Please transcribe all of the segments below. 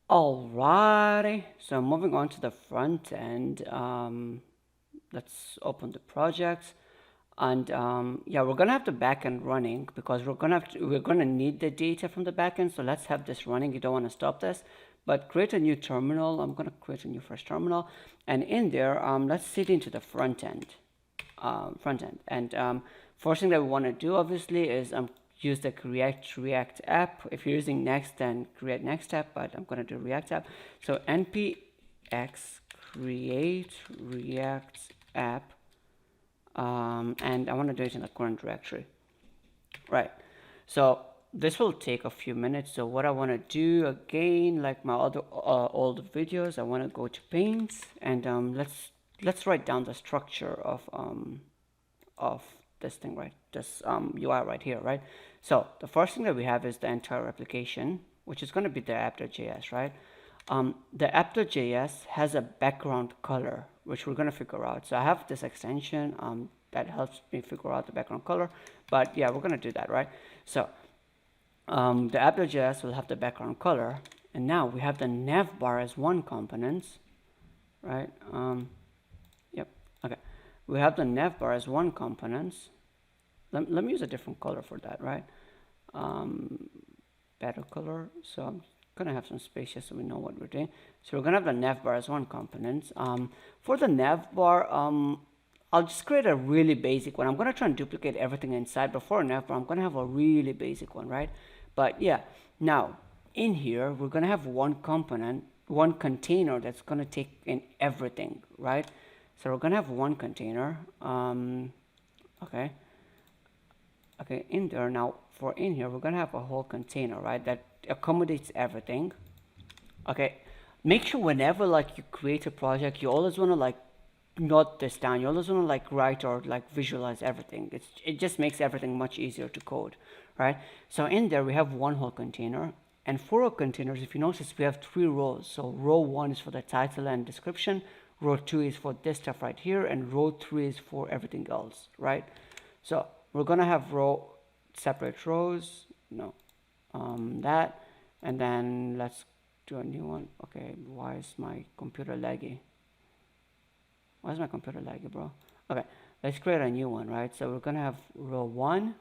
Alrighty, so moving on to the front end. Let's open the project, and yeah, we're gonna have the backend running because we're gonna need the data from the backend. So let's have this running. You don't want to stop this, but create a new terminal. I'm gonna create a new fresh terminal, and in there, let's sit into the front end. And first thing that we want to do obviously is use the create React app. If you're using Next, then create Next app, but I'm going to do React app. So npx create React app, and I want to do it in the current directory. Right. So this will take a few minutes. So what I want to do again, like my other old videos, I want to go to paints, and let's write down the structure of this thing, right? This UI right here, right? So the first thing that we have is the entire application, which is going to be the app.js, right? The app.js has a background color, which we're going to figure out. So I have this extension that helps me figure out the background color, but yeah, we're going to do that, right? So the app.js will have the background color, and now we have the nav bar as one component, right? Yep, okay. We have the nav bar as one component. Let me use a different color for that, right? Better color. So I'm gonna have some space here so we know what we're doing. So we're gonna have the nav bar as one component. For the nav bar, I'll just create a really basic one. I'm gonna try and duplicate everything inside, but for a nav bar, I'm gonna have a really basic one, right? But yeah, now in here we're gonna have one component, one container that's gonna take in everything, right? So we're gonna have one container. Okay. Okay, in there now, for in here, we're gonna have a whole container, right? That accommodates everything. Okay, make sure whenever like you create a project, you always wanna like note this down. You always wanna like write or like visualize everything. It just makes everything much easier to code, right? So in there we have one whole container. And for our containers, if you notice, we have 3 rows. So row 1 is for the title and description, row 2 is for this stuff right here, and row 3 is for everything else, right? So we're gonna have separate rows, no, that, and then let's do a new one. Okay, why is my computer laggy? Why is my computer laggy, bro? Okay, let's create a new one, right? So we're gonna have row 1,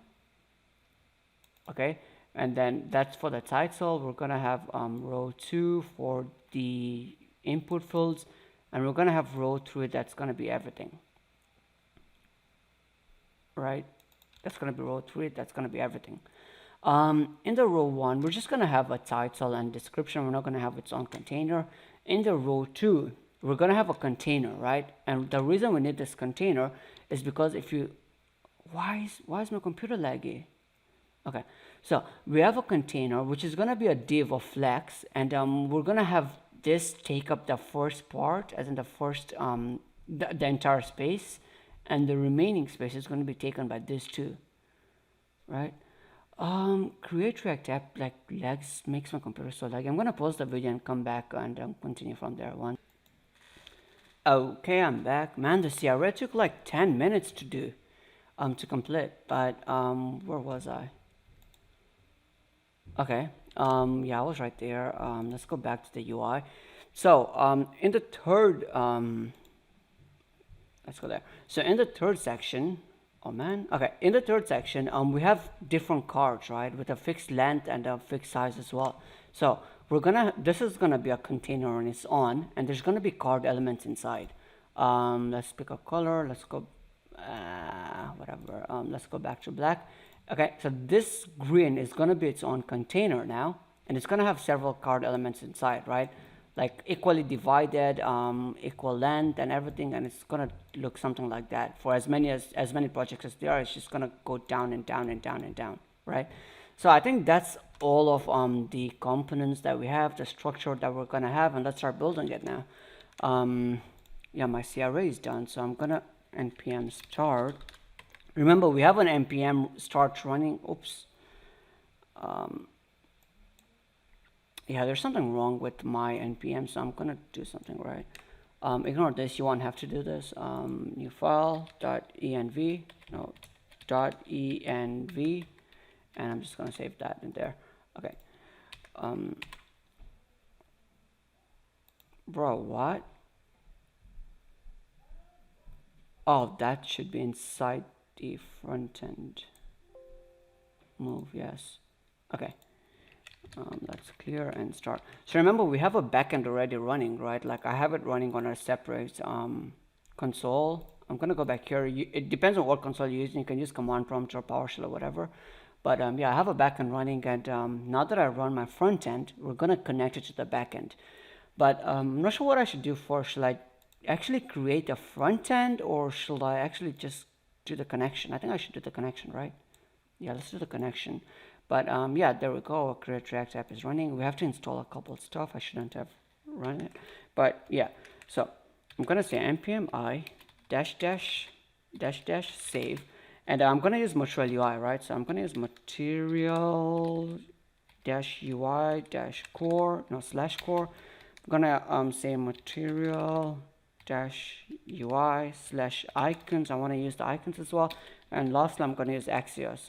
okay, and then that's for the title. We're gonna have row 2 for the input fields, and we're gonna have row 3 that's gonna be everything, right? That's gonna be row 3, that's gonna be everything. In the row 1, we're just gonna have a title and description. We're not gonna have its own container. In the row 2, we're gonna have a container, right? And the reason we need this container is because if you, why is my computer laggy? Okay, so we have a container which is gonna be a div of flex, and we're gonna have this take up the first part, as in the first the entire space, and the remaining space is going to be taken by this too, right? Create React app like lags makes my computer so laggy. I'm gonna pause the video and come back and continue from there. Okay, I'm back. Man, the CRA took like 10 minutes to do, to complete. But where was I? Okay. Yeah, I was right there. Let's go back to the UI. So in the third let's go there. So in the third section, oh man, okay, in the third section, we have different cards, right, with a fixed length and a fixed size as well. So this is gonna be a container on its own, and there's gonna be card elements inside. Let's pick a color. Let's go, whatever. Let's go back to black. Okay, so this green is gonna be its own container now, and it's gonna have several card elements inside, right? Like equally divided, equal length and everything, and it's gonna look something like that. For as many projects as there are, it's just gonna go down and down and down and down, right? So I think that's all of the components that we have, the structure that we're gonna have, and let's start building it now. Yeah, my CRA is done, so I'm gonna npm start. Remember, we have an npm start running. Oops. Yeah, there's something wrong with my npm, so I'm gonna do something right. Ignore this, you won't have to do this. New file .env, no, .env, and I'm just gonna save that in there. Okay. Bro, what? Oh, that should be inside the front end. Move, yes. Okay. Let's clear and start. So remember, we have a backend already running, right? Like I have it running on a separate console. I'm gonna go back here. It depends on what console you're using. You can use command prompt or PowerShell or whatever. But yeah, I have a backend running, and now that I run my front end, we're gonna connect it to the backend. But I'm not sure what I should do first. Should I actually create a front end, or should I actually just do the connection? I think I should do the connection, right? Yeah, let's do the connection. But yeah, there we go. Our Create React app is running. We have to install a couple of stuff. I shouldn't have run it. But yeah, so I'm gonna say npm I -- save, and I'm gonna use material UI, right? So I'm gonna use material -UI -core, no, /core. I'm gonna say material -UI /icons. I want to use the icons as well. And lastly, I'm going to use Axios.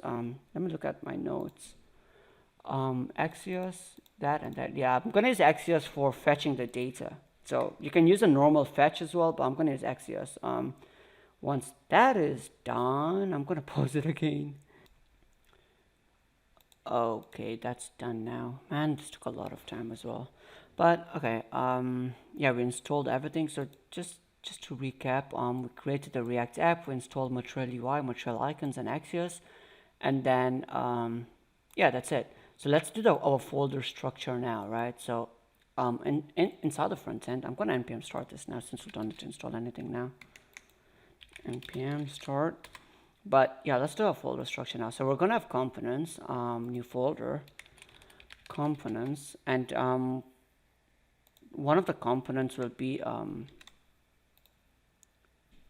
Let me look at my notes. Axios, that and that. Yeah, I'm going to use Axios for fetching the data. So you can use a normal fetch as well, but I'm going to use Axios. Once that is done, I'm going to pause it again. Okay, that's done now. Man, this took a lot of time as well. But okay, yeah, we installed everything. So just to recap, we created the React app, we installed Material UI, Material Icons, and Axios, and then yeah, that's it. So let's do our folder structure now, right? So inside the front end, I'm gonna npm start this now since we don't need to install anything now. Npm start. But yeah, let's do our folder structure now. So we're gonna have components, new folder, components, and one of the components will be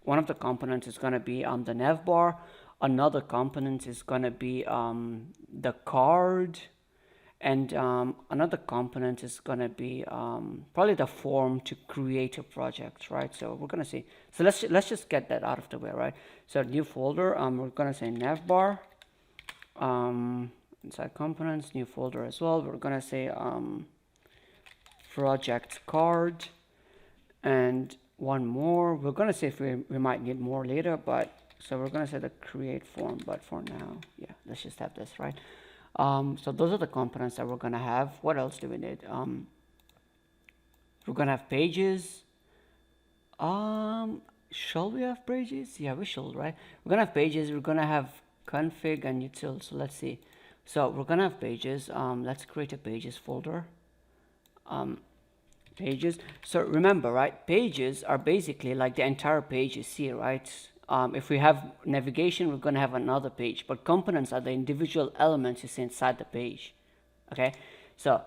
one of the components is going to be the nav bar. Another component is going to be the card, and another component is going to be probably the form to create a project, right? So we're going to see. So let's just get that out of the way, right? So new folder, we're going to say nav bar. Inside components, new folder as well. We're going to say project card, and one more. We're going to say if we might need more later, but so we're going to say the create form, but for now, yeah, let's just have this, right? So those are the components that we're going to have. What else do we need? We're going to have pages. Shall we have pages? Yeah, we should, right? We're going to have pages. We're going to have config and util. So let's see. So we're going to have pages. Let's create a pages folder. Pages. So remember, right? Pages are basically like the entire page you see, right? If we have navigation, we're going to have another page, but components are the individual elements you see inside the page. Okay, so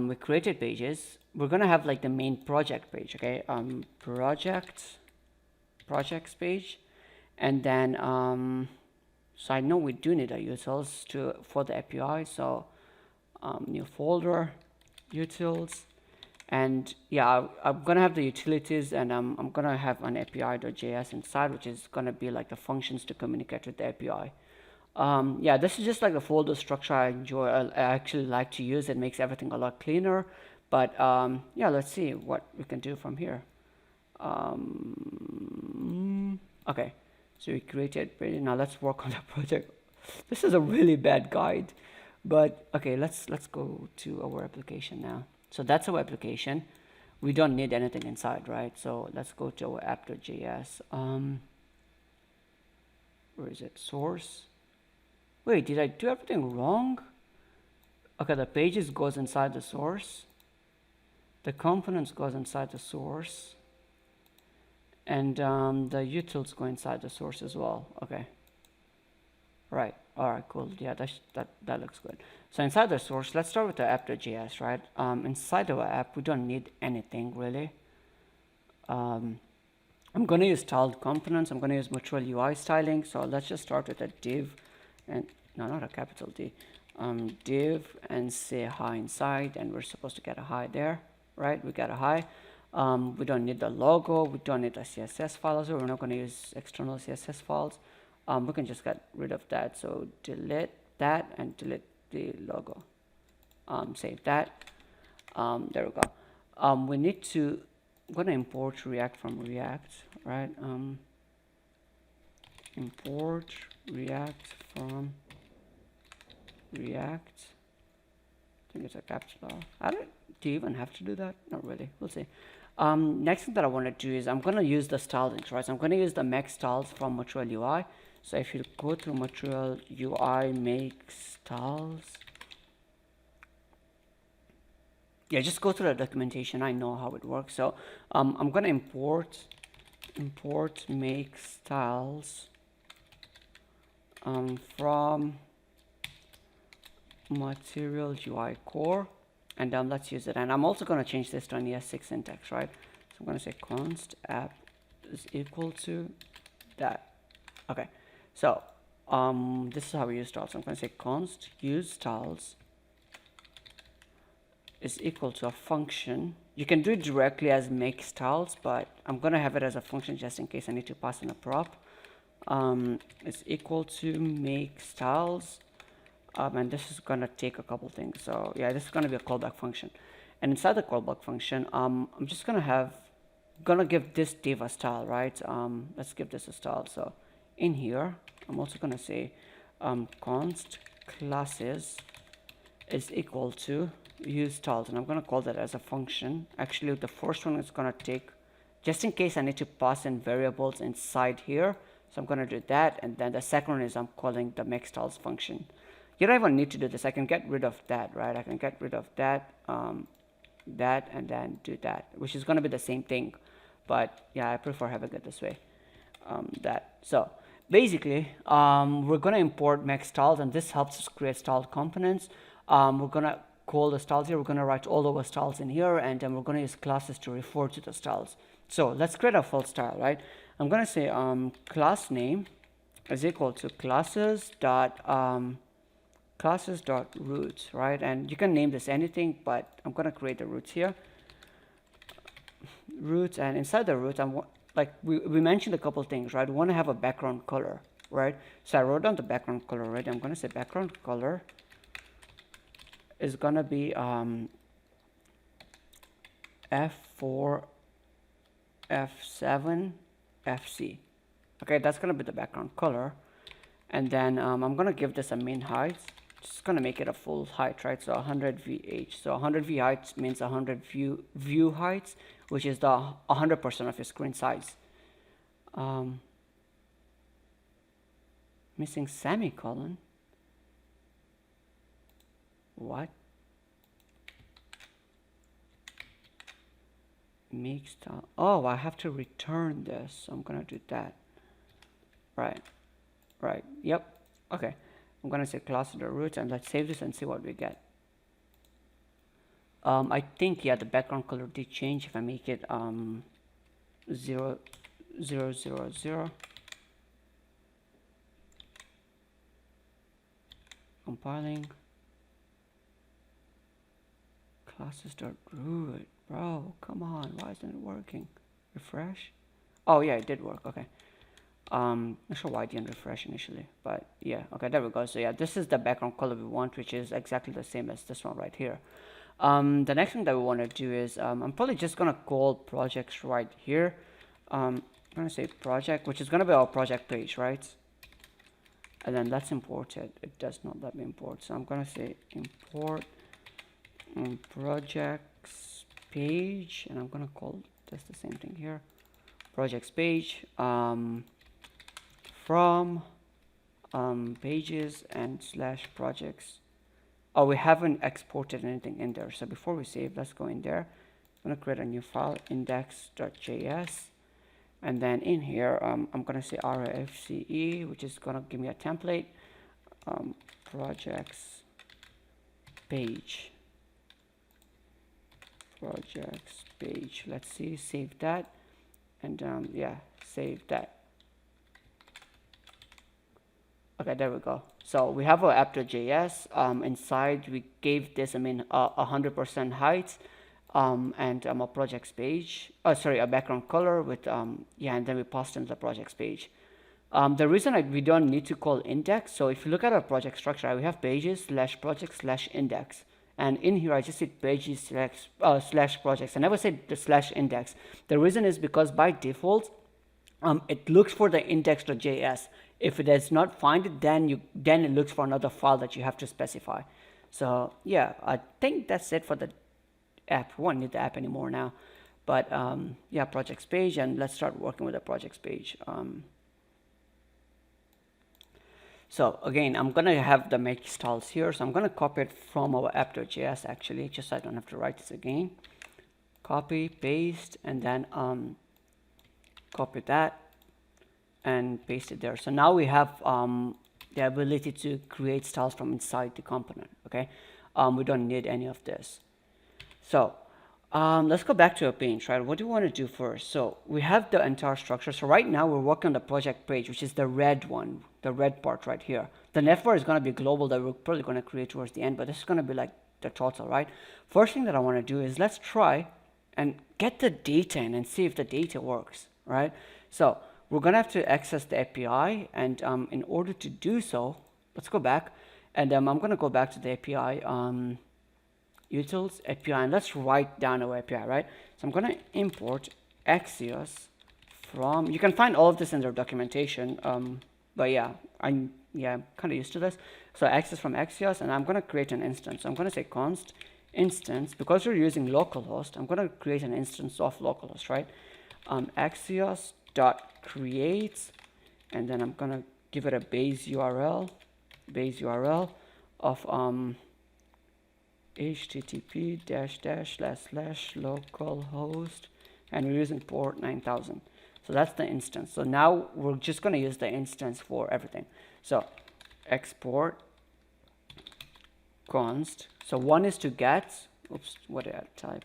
we created pages. We're going to have like the main project page. Okay, projects page, and then so I know we do need a utils for the API. So new folder, utils. And yeah, I'm gonna have the utilities, and I'm gonna have an API.js inside, which is gonna be like the functions to communicate with the API. Yeah, this is just like the folder structure I enjoy. I actually like to use. It makes everything a lot cleaner. But yeah, let's see what we can do from here. Okay, so we created. Now let's work on the project. This is a really bad guide, but okay, let's go to our application now. So that's our application. We don't need anything inside, right? So let's go to our app.js. Where is it? Source. Wait, did I do everything wrong? Okay, the pages goes inside the source. The components goes inside the source. And the utils go inside the source as well. Okay. Right. All right, cool. Yeah, that looks good. So inside the source, let's start with the app.js, right? Inside our app, we don't need anything really. I'm going to use styled components. I'm going to use material UI styling. So let's just start with a div, and no, not a capital D. Div and say hi inside, and we're supposed to get a hi there, right? We got a hi. We don't need the logo. We don't need a CSS file, so we're not going to use external CSS files. We can just get rid of that. So delete that and delete the logo. Save that. There we go. we need to, I'm going to import React from React, right? Import React from React. I think it's a caps lock. Do you even have to do that? Not really. We'll see. Next thing that I want to do is I'm going to use the style links, right? So I'm going to use the make styles from Material UI. So if you go through Material UI, make styles. Yeah, just go through the documentation. I know how it works. So I'm going to import make styles from Material UI core, and let's use it. And I'm also going to change this to an ES6 syntax, right? So I'm going to say const app is equal to that. Okay, so this is how we use styles. So I'm going to say const use styles is equal to a function. You can do it directly as make styles, but I'm going to have it as a function just in case I need to pass in a prop. It's equal to make styles. And this is going to take a couple things. So yeah, this is going to be a callback function. And inside the callback function, I'm just going to give this div a style, right? Let's give this a style. So in here, I'm also going to say const classes is equal to use styles. And I'm going to call that as a function. Actually, the first one is going to take, just in case I need to pass in variables inside here. So I'm going to do that. And then the second one is I'm calling the make styles function. You don't even need to do this. I can get rid of that, right? I can get rid of that, that, and then do that, which is going to be the same thing. But yeah, I prefer having it this way. That. So basically, we're going to import make styles, and this helps us create styled components. We're going to call the styles here. We're going to write all of our styles in here, and then we're going to use classes to refer to the styles. So let's create a full style, right? I'm going to say class name is equal to classes.roots, right? And you can name this anything, but I'm going to create the roots here. Roots, and inside the roots, like we mentioned a couple things, right? We want to have a background color, right? So I wrote down the background color, right? I'm going to say background color is going to be F4, F7, FC. Okay, that's going to be the background color. And then I'm going to give this a min height. Just going to make it a full height, right? So 100 VH. So 100 V height means 100 view heights, which is the 100% of your screen size. Missing semicolon. What? Make style. Oh, I have to return this. So I'm going to do that. Right. Yep. Okay. I'm going to say class.roots, and let's save this and see what we get. I think, yeah, the background color did change. If I make it 0, 0, 0, 0. Compiling. Classes.root. Bro, come on. Why isn't it working? Refresh. Oh, yeah, it did work. Okay. Not sure why I didn't refresh initially, but yeah, okay, there we go. So yeah, this is the background color we want, which is exactly the same as this one right here. The next thing that we want to do is I'm probably just gonna call projects right here. I'm gonna say project, which is gonna be our project page, right? And then let's import it. It does not let me import, so I'm gonna say import projects page, and I'm gonna call this the same thing here, projects page. From pages and slash projects. Oh, we haven't exported anything in there. So before we save, let's go in there. I'm going to create a new file, index.js. And then in here, I'm going to say rfce, which is going to give me a template. Projects page. Projects page. Let's see, save that. And yeah, save that. Okay, there we go. So we have our app.js. Inside, we gave this, 100% height, and a projects page. Oh, sorry, a background color with, yeah, and then we passed in the projects page. The reason we don't need to call index, so if you look at our project structure, we have pages /project/index. and in here I just said pages slash projects. I never said the slash index. The reason is because by default it looks for the index.js. If it does not find it, then it looks for another file that you have to specify. So yeah, I think that's it for the app. We won't need the app anymore now, but yeah, projects page, and let's start working with the projects page. So again, I'm gonna have the make styles here, so I'm gonna copy it from our app.js actually, just so I don't have to write this again. Copy, paste, and then copy that and paste it there. So now we have the ability to create styles from inside the component. Okay, we don't need any of this. So let's go back to our page, right? What do we want to do first? So we have the entire structure. So right now we're working on the project page, which is the red one, the red part right here. The Navbar is going to be global that we're probably going to create towards the end, but this is going to be like the total, right? First thing that I want to do is let's try and get the data in and see if the data works, right? So we're going to have to access the API, and in order to do so, let's go back, and I'm going to go back to the API, utils API, and let's write down our API, right? So I'm going to import Axios from, you can find all of this in their documentation, but yeah, I'm kind of used to this. So access from Axios, and I'm going to create an instance. So I'm going to say const instance, because we're using localhost, I'm going to create an instance of localhost, right? Axios dot create, and then I'm going to give it a base URL of http://localhost, and we're using port 9000. So that's the instance. So now we're just going to use the instance for everything. So export const. So one is to get, oops, what did I type?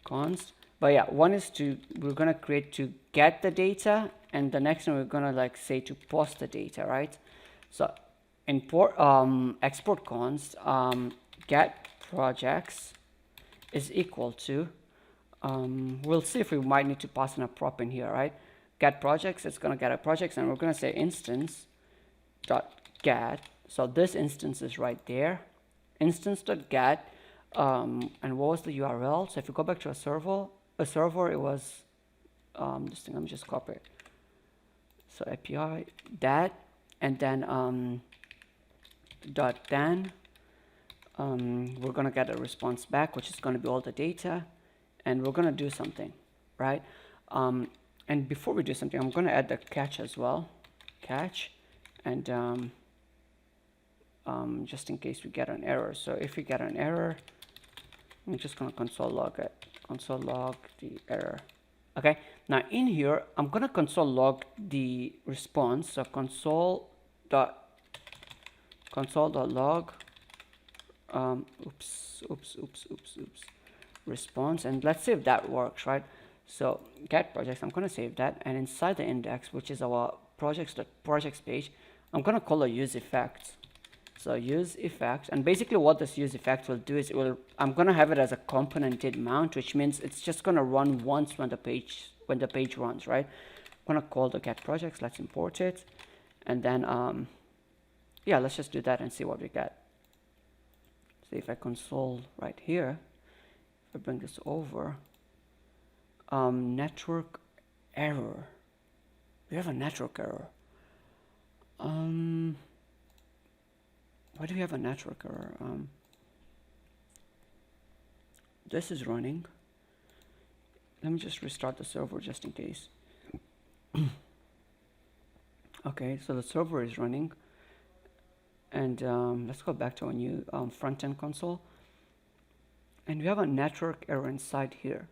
Const. But yeah, one is to, we're going to create to get the data, and the next one we're going to like say to post the data, right? So import export const get projects is equal to, we'll see if we might need to pass in a prop in here, right? Get projects, it's going to get a projects, and we're going to say instance dot get. So this instance is right there, instance dot get, and what was the URL? So if you go back to a server it was this thing. Let me just copy it. So API that, and then dot then we're going to get a response back, which is going to be all the data, and we're going to do something, right? And before we do something, I'm going to add the catch as well, catch, and just in case we get an error. So if we get an error, I'm just going to console log it, console log the error. Okay, now in here I'm going to console log the response. So console dot log response, and let's see if that works, right? So get projects, I'm going to save that, and inside the index, which is our projects page, I'm going to call a use effect. So use effect, and basically what this use effect will do is I'm going to have it as a component did mount, which means it's just going to run once when the page runs, right? I'm going to call the get projects. Let's import it, and then yeah, let's just do that and see what we get. So if I console right here, if I bring this over, network error. We have a network error. Why do we have a network error? This is running. Let me just restart the server just in case. Okay, so the server is running, and let's go back to our new front-end console, and we have a network error inside here.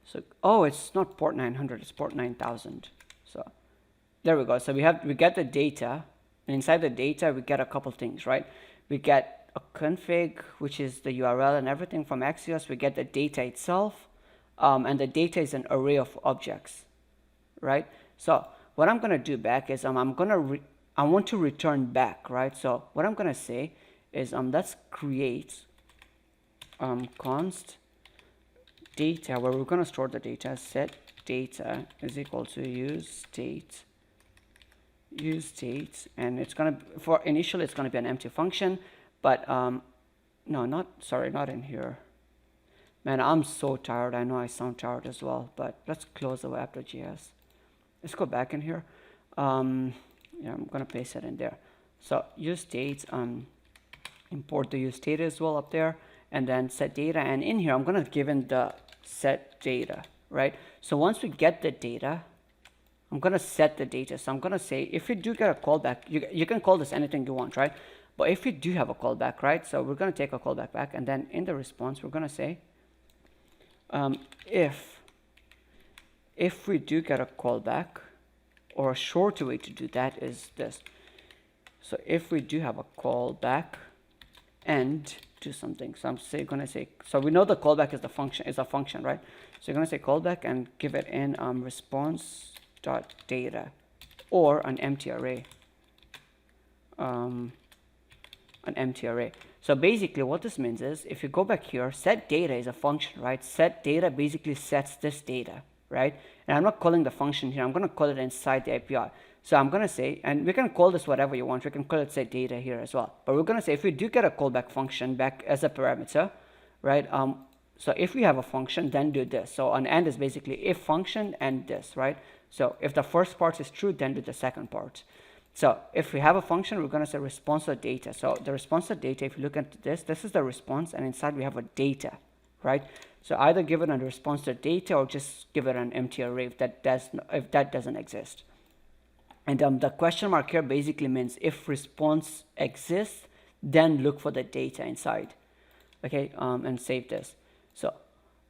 So it's not port 900, it's port 9000. So there we go. So we get the data, and inside the data we get a couple things, right? We get a config, which is the URL and everything from Axios. We get the data itself, and the data is an array of objects, right? So what I'm going to do back is I want to return back, right? So what I'm going to say is let's create const data, where we're going to store the data. Set data is equal to use state, and it's going to, for initially it's going to be an empty function, but no, not, sorry, not in here. Man, I'm so tired. I know I sound tired as well, but let's close the app.js. Let's go back in here. Yeah, I'm gonna paste it in there. So use state, import the use state as well up there, and then set data. And in here, I'm gonna give in the set data, right? So once we get the data, I'm gonna set the data. So I'm gonna say, if you do get a callback, you can call this anything you want, right? But if you do have a callback, right? So we're gonna take a callback back, and then in the response, we're gonna say, if we do get a callback, or a shorter way to do that is this. So if we do have a callback and do something, so I'm gonna say, so we know the callback is a function, right? So you're gonna say callback and give it in response.data or an empty array. An empty array. So basically what this means is, if you go back here, set data is a function, right? Set data basically sets this data, right? And I'm not calling the function here, I'm going to call it inside the API. So I'm going to say, and we can call this whatever you want, we can call it set data here as well. But we're going to say, if we do get a callback function back as a parameter, right? So if we have a function, then do this. So an and is basically if function and this, right? So if the first part is true, then do the second part. So if we have a function, we're going to say response.data. So the response.data, if you look at this is the response, and inside we have a data, right? So either give it a response.data or just give it an empty array if that doesn't exist. And the question mark here basically means if response exists, then look for the data inside. Okay, and save this. So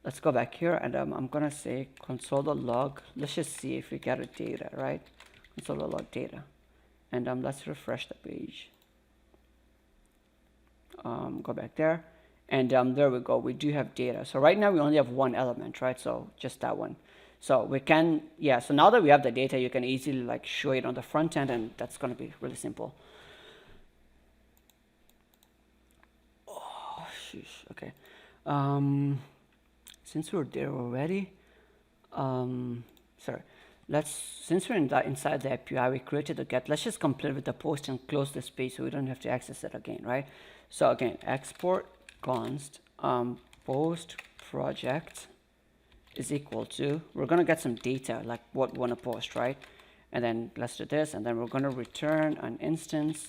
let's go back here, and I'm gonna say console.log. Let's just see if we get a data, right? Console.log data. And let's refresh the page. Go back there, and there we go. We do have data. So right now we only have one element, right? So just that one. So we can, yeah. So now that we have the data, you can easily like show it on the front end, and that's going to be really simple. Oh, sheesh. Okay. Since we're there already, sorry. Since we're inside the API, we created the get. Let's just complete with the post and close this page so we don't have to access it again, right? So again, export const post project is equal to, we're gonna get some data like what we want to post, right? And then let's do this, and then we're gonna return an instance.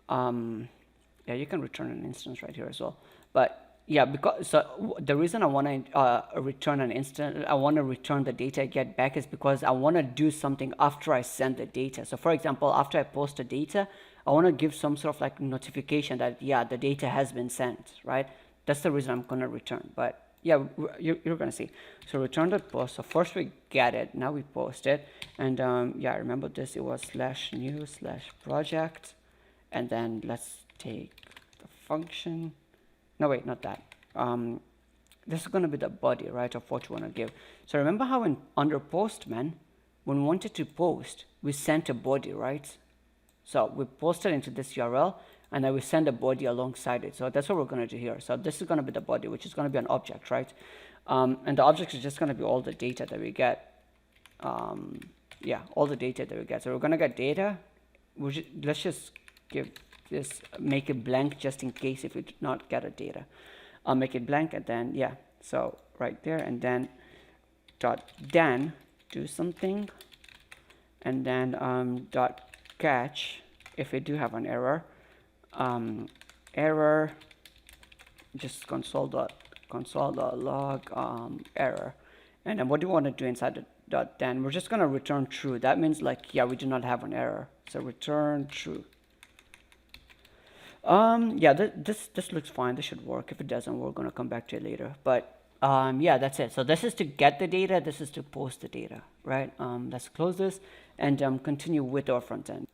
Yeah, you can return an instance right here as well, but yeah, because so the reason I want to return an instance, I want to return the data I get back is because I want to do something after I send the data. So for example, after I post the data, I want to give some sort of like notification that, yeah, the data has been sent, right? That's the reason I'm going to return. But yeah, you're going to see. So return the post. So first we get it, now we post it. And yeah, remember this, it was /new/project. And then let's take the function. No, wait, not that. This is going to be the body, right, of what you want to give. So remember how under Postman, when we wanted to post, we sent a body, right? So we posted into this URL, and then we send a body alongside it. So that's what we're going to do here. So this is going to be the body, which is going to be an object, right? And the object is just going to be all the data that we get. Yeah, all the data that we get. So we're going to get data. Let's just give this, make it blank just in case if we do not get a data. I'll make it blank, and then yeah, so right there, and then .then do something, and then .catch if we do have an error. Error, just console.log error. And then what do you want to do inside the .then? We're just going to return true. That means like, yeah, we do not have an error, so return true. Yeah, this looks fine. This should work. If it doesn't, we're going to come back to it later. But yeah, that's it. So this is to get the data. This is to post the data, right? Let's close this and continue with our front end.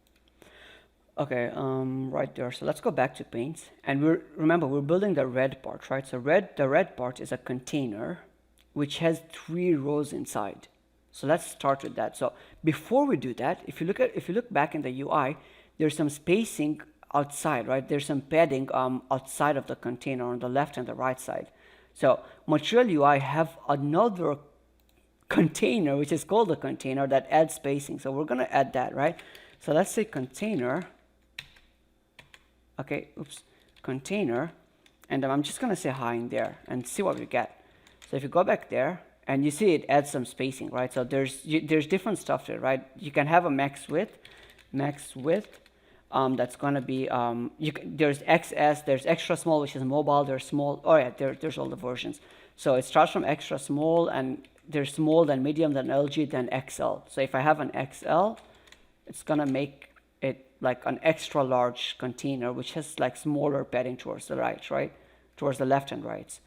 Okay, right there. So let's go back to Paint. And remember, we're building the red part, right? So the red part is a container which has 3 rows inside. So let's start with that. So before we do that, if you look back in the UI, there's some spacing outside, right? There's some padding outside of the container on the left and the right side. So Material UI have another container which is called a container that adds spacing. So we're gonna add that, right? So let's say container. Okay, oops, container and I'm just going to say hi in there and see what we get. So if you go back there, and you see it adds some spacing, right? So there's different stuff there, right? You can have a max width, that's going to be, there's XS, there's extra small, which is mobile, there's small, oh yeah, there's all the versions. So it starts from extra small, and there's small, then medium, then LG, then XL. So if I have an XL, it's going to make it like an extra large container, which has like smaller padding towards the right? Towards the left and right.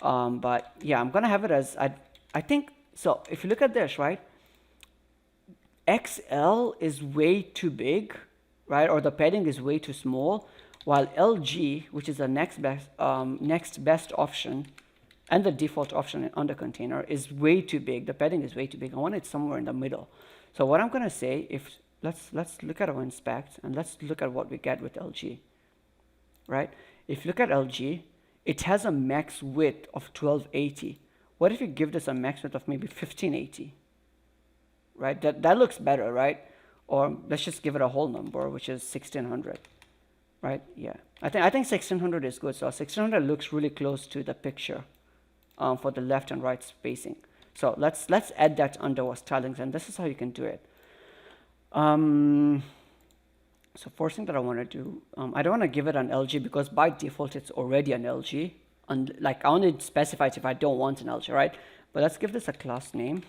But yeah, I'm going to have it as, I think, so if you look at this, right, XL is way too big, right, or the padding is way too small, while LG, which is the next best option, and the default option on the container, is way too big. The padding is way too big. I want it somewhere in the middle. So what I'm going to say, let's look at our inspect, and let's look at what we get with LG, right? If you look at LG, it has a max width of 1280. What if you give this a max width of maybe 1580, right? That looks better, right? Or let's just give it a whole number, which is 1600, right? Yeah, I think 1600 is good. So 1600 looks really close to the picture for the left and right spacing. So let's add that under our stylings, and this is how you can do it. So first thing that I want to do, I don't want to give it an LG because by default it's already an LG. And like I only specify it if I don't want an LG, right? But let's give this a class name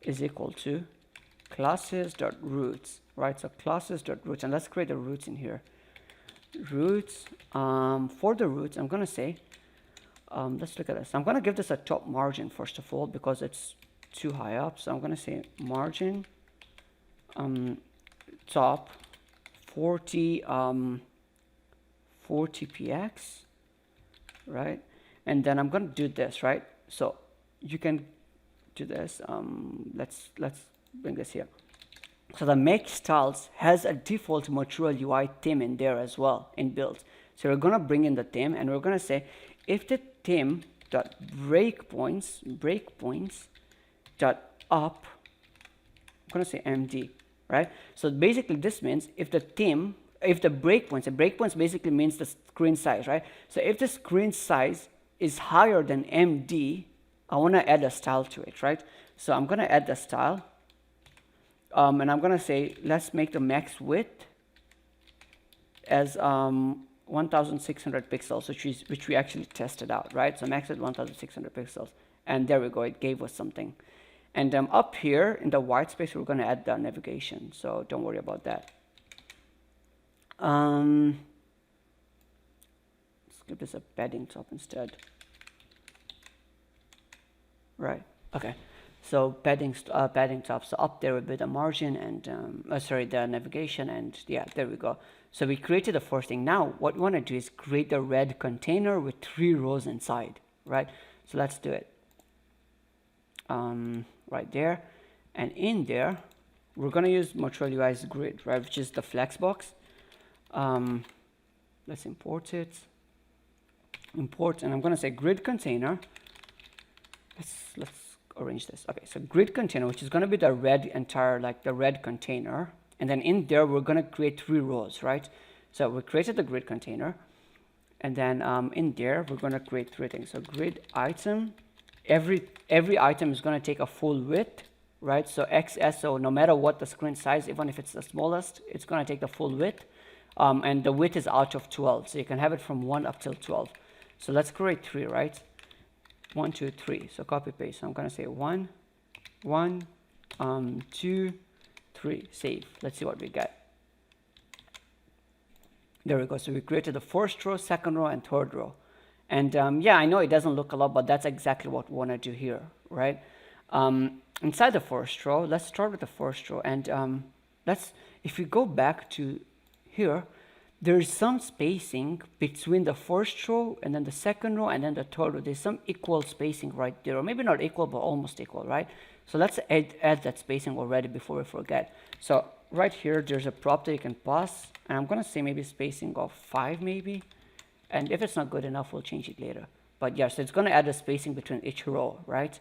is equal to classes.roots, right? So classes.roots, and let's create the roots in here. Roots, for the roots, I'm going to say, let's look at this. I'm going to give this a top margin first of all because it's too high up. So I'm going to say margin top 40 px, right? And then I'm going to do this, right? So you can do this. Let's bring this here. So the make styles has a default Material UI theme in there as well in build. So we're going to bring in the theme, and we're going to say if the theme dot breakpoints dot up, I'm going to say MD, right? So basically this means if the theme, if the breakpoints basically means the screen size, right? So if the screen size is higher than MD, I want to add a style to it, right? So I'm going to add the style, and I'm going to say let's make the max width as 1600 pixels, which we actually tested out, right? So max width 1600 pixels, and there we go, it gave us something. And up here in the white space, we're going to add the navigation, so don't worry about that. Let's give this a padding top instead. Right, okay. So padding top, so up there will be the margin and, the navigation, and yeah, there we go. So we created the first thing. Now what we want to do is create the red container with 3 rows inside, right? So let's do it. Right there, and in there we're going to use Material UI's grid, right, which is the Flexbox. Let's import it, and I'm going to say grid container. Let's arrange this. Okay, so grid container, which is going to be the red entire, like the red container, and then in there we're going to create 3 rows, right? So we created the grid container, and then in there we're going to create 3 things. So grid item, every item is going to take a full width, right? So XS, so no matter what the screen size, even if it's the smallest, it's going to take the full width, and the width is out of 12, so you can have it from 1 up till 12. So let's create 3, right? 1, 2, 3. So copy paste. So I'm going to say 1, 2, 3. Save. Let's see what we get. There we go. So we created the first row, second row, and third row. And yeah, I know it doesn't look a lot, but that's exactly what we want to do here, right? Inside the first row, let's start with the first row, and if we go back to here, there's some spacing between the first row and then the second row and then the third row. There's some equal spacing right there, or maybe not equal, but almost equal, right? So let's add that spacing already before we forget. So right here, there's a prop that you can pass, and I'm going to say maybe spacing of 5 maybe. And if it's not good enough, we'll change it later. But yeah, so it's going to add a spacing between each row, right?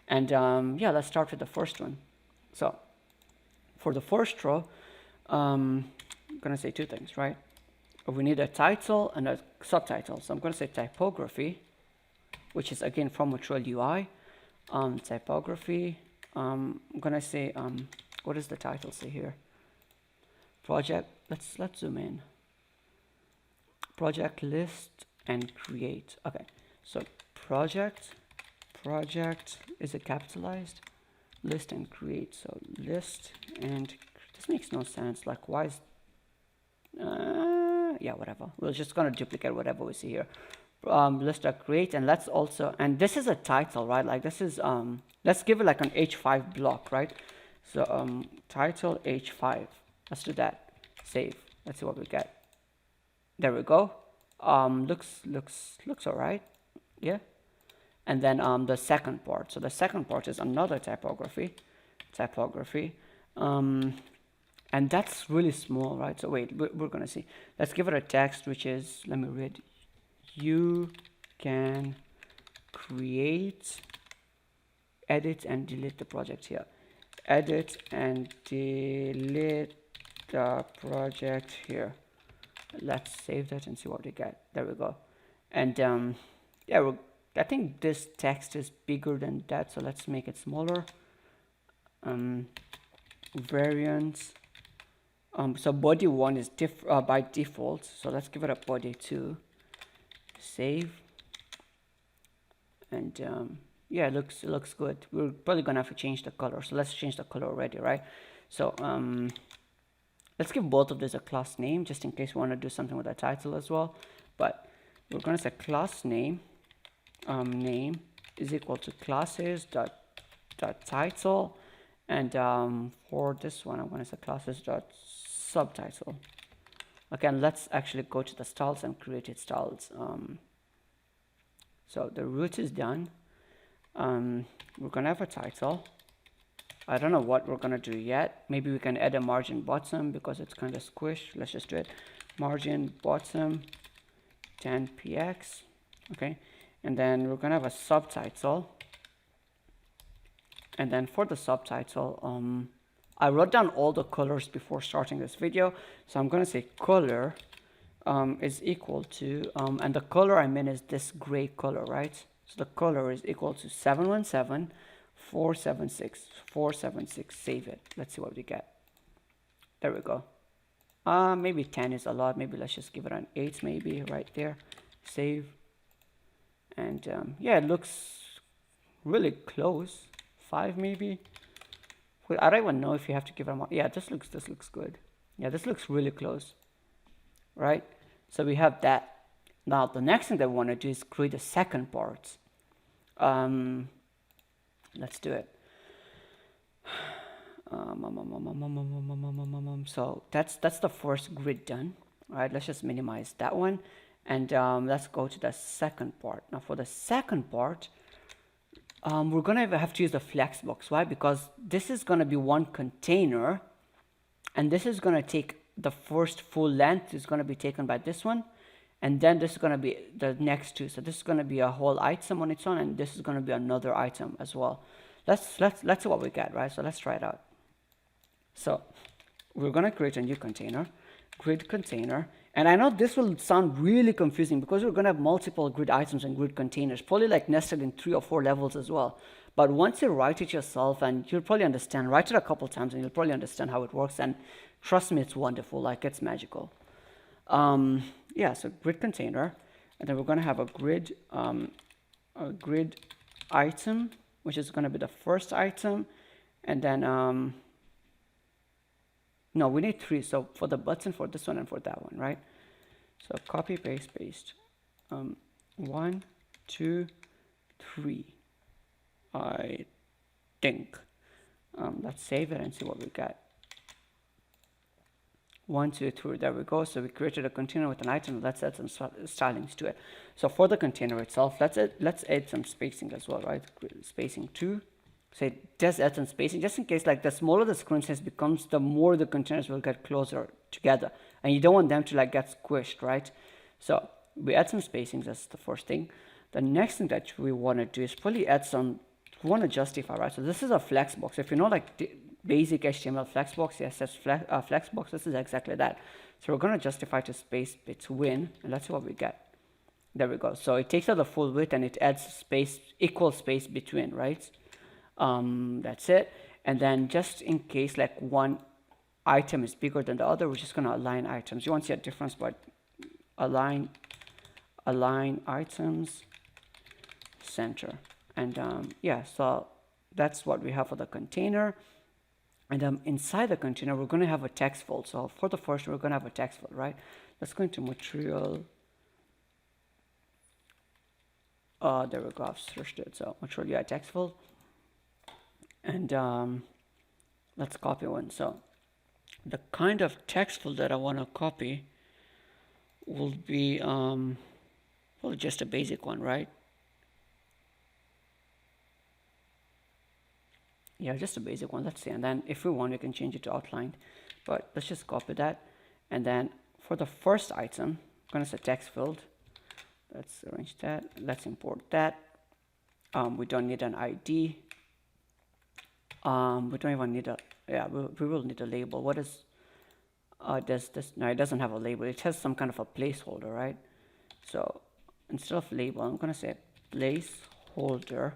And yeah, let's start with the first one. So for the first row, I'm going to say 2 things, right? we need a title and a subtitle. So I'm going to say typography, which is again from Material UI. Typography. I'm going to say, what does the title say here? Project. Let's zoom in. Project list and create. Okay. So project, is it capitalized? List and create. So list and, this makes no sense. Like, why is, yeah, whatever. We're just going to duplicate whatever we see here. List and create, and let's also, and this is a title, right? Like this is, let's give it like an H5 block, right? So title H5. Let's do that. Save. Let's see what we get. There we go. Looks all right. Yeah. And then the second part. So the second part is another typography. And that's really small, right? So wait, we're gonna see. Let's give it a text, which is, let me read. You can create, edit and delete the project here. Edit and delete the project here. Let's save that and see what we get. There we go. And yeah, I think this text is bigger than that, so let's make it smaller. Variants. So body 1 is by default, so let's give it a body 2. Save. And yeah, it looks good. We're probably gonna have to change the color, so let's change the color already, right? So let's give both of these a class name, just in case we want to do something with the title as well. But we're gonna say class name name is equal to classes dot title, and for this one I'm gonna say classes dot subtitle. Okay, and let's actually go to the styles and create its styles. So the root is done. We're gonna have a title. I don't know what we're gonna do yet. Maybe we can add a margin bottom because it's kind of squished. Let's just do it. Margin bottom 10 px. Okay, and then we're gonna have a subtitle. And then for the subtitle, I wrote down all the colors before starting this video, so I'm gonna say color is equal to, and the color I mean is this gray color, right? So the color is equal to 717.476. Save it. Let's see what we get. There we go. Maybe 10 is a lot. Maybe let's just give it an 8, maybe right there. Save. And yeah, it looks really close. 5 maybe. Wait, I don't even know if you have to give it a, yeah, this looks good. Yeah, this looks really close, right? So we have that. Now the next thing that we want to do is create a second part. Let's do it. So that's the first grid done. All right, let's just minimize that one, and let's go to the second part. Now for the second part, we're gonna have to use the Flexbox. Why? Because this is gonna be one container, and this is gonna take the first full length is gonna be taken by this one, and then this is gonna be the next two. So this is gonna be a whole item on its own, and this is gonna be another item as well. Let's see what we get, right? So let's try it out. So we're gonna create a new container, grid container. And I know this will sound really confusing because we're going to have multiple grid items and grid containers, probably like nested in 3 or 4 levels as well. But once you write it yourself, and you'll probably understand, write it a couple times and you'll probably understand how it works. And trust me, it's wonderful, like it's magical. Yeah, so grid container, and then we're going to have a grid item, which is going to be the first item. And then, no, we need 3. So for the button, for this one, and for that one, right? So copy, paste. 1, 2, 3. I think. Let's save it and see what we got. 1, 2, 3. There we go. So we created a container with an item. Let's add some stylings to it. So for the container itself, let's add some spacing as well, right? Spacing 2. So it does add some spacing, just in case, like the smaller the screen size becomes, the more the containers will get closer together, and you don't want them to like get squished, right? So we add some spacing. That's the first thing. The next thing that we want to do is probably add some, we want to justify, right? So this is a flexbox. If you know like the basic HTML flexbox, yes, that's flexbox. This is exactly that. So we're going to justify to space between, and let's see what we get. There we go. So it takes out the full width and it adds space, equal space between, right? That's it. And then just in case like one item is bigger than the other, we're just going to align items. You won't see a difference, but align items center. And yeah, so that's what we have for the container. And inside the container, we're going to have a text field. So for the first, we're going to have a text field, right? Let's go into material. There we go. I've searched it. So material UI text field. And let's copy one. So the kind of text field that I want to copy will be, well, just a basic one, right? Yeah, just a basic one. Let's see. And then if we want, we can change it to outlined. But let's just copy that. And then for the first item, I'm going to say text field. Let's arrange that. Let's import that. We don't need an ID. We don't even need a, yeah, we will need a label. What is, no, it doesn't have a label. It has some kind of a placeholder, right? So instead of label, I'm going to say placeholder.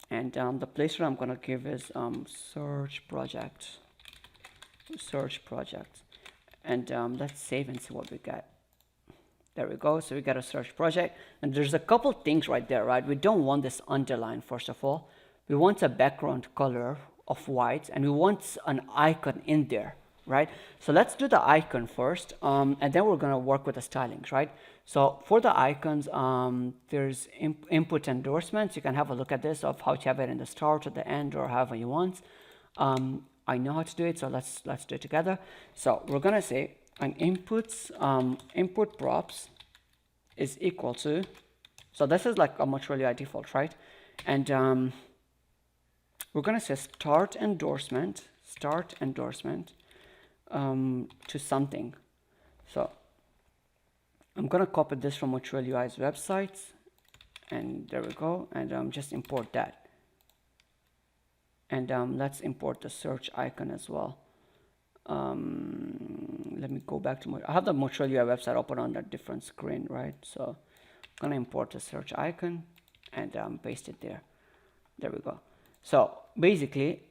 And the placeholder I'm going to give is search project. And let's save and see what we get. There we go. So we got a search project. And there's a couple things right there, right? We don't want this underline, first of all. We want a background color of white, and we want an icon in there, right? So let's do the icon first, and then we're going to work with the stylings, right? So for the icons, there's input endorsements. You can have a look at this of how to have it in the start or the end or however you want. I know how to do it, so let's do it together. So we're going to say an input props is equal to, so this is like a material UI default, right? And we're going to say start endorsement to something. So I'm going to copy this from Material UI's website, and there we go, and just import that. And let's import the search icon as well. Let me go back to I have the Material UI website open on a different screen, right? So I'm going to import the search icon and paste it there. There we go. So basically,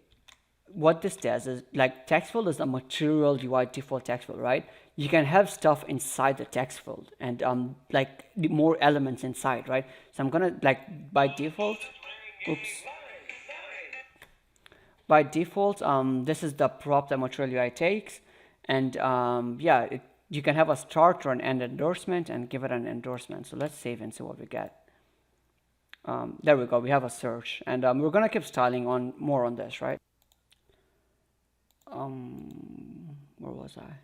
what this does is, like, text field is a Material UI default text field, right? You can have stuff inside the text field and like more elements inside, right? So I'm gonna, like, by default, by default, this is the prop that Material UI takes, and yeah, you can have a start or an end endorsement and give it an endorsement. So let's save and see what we get. There we go. We have a search, and we're gonna keep styling on more on this, right? Where was I?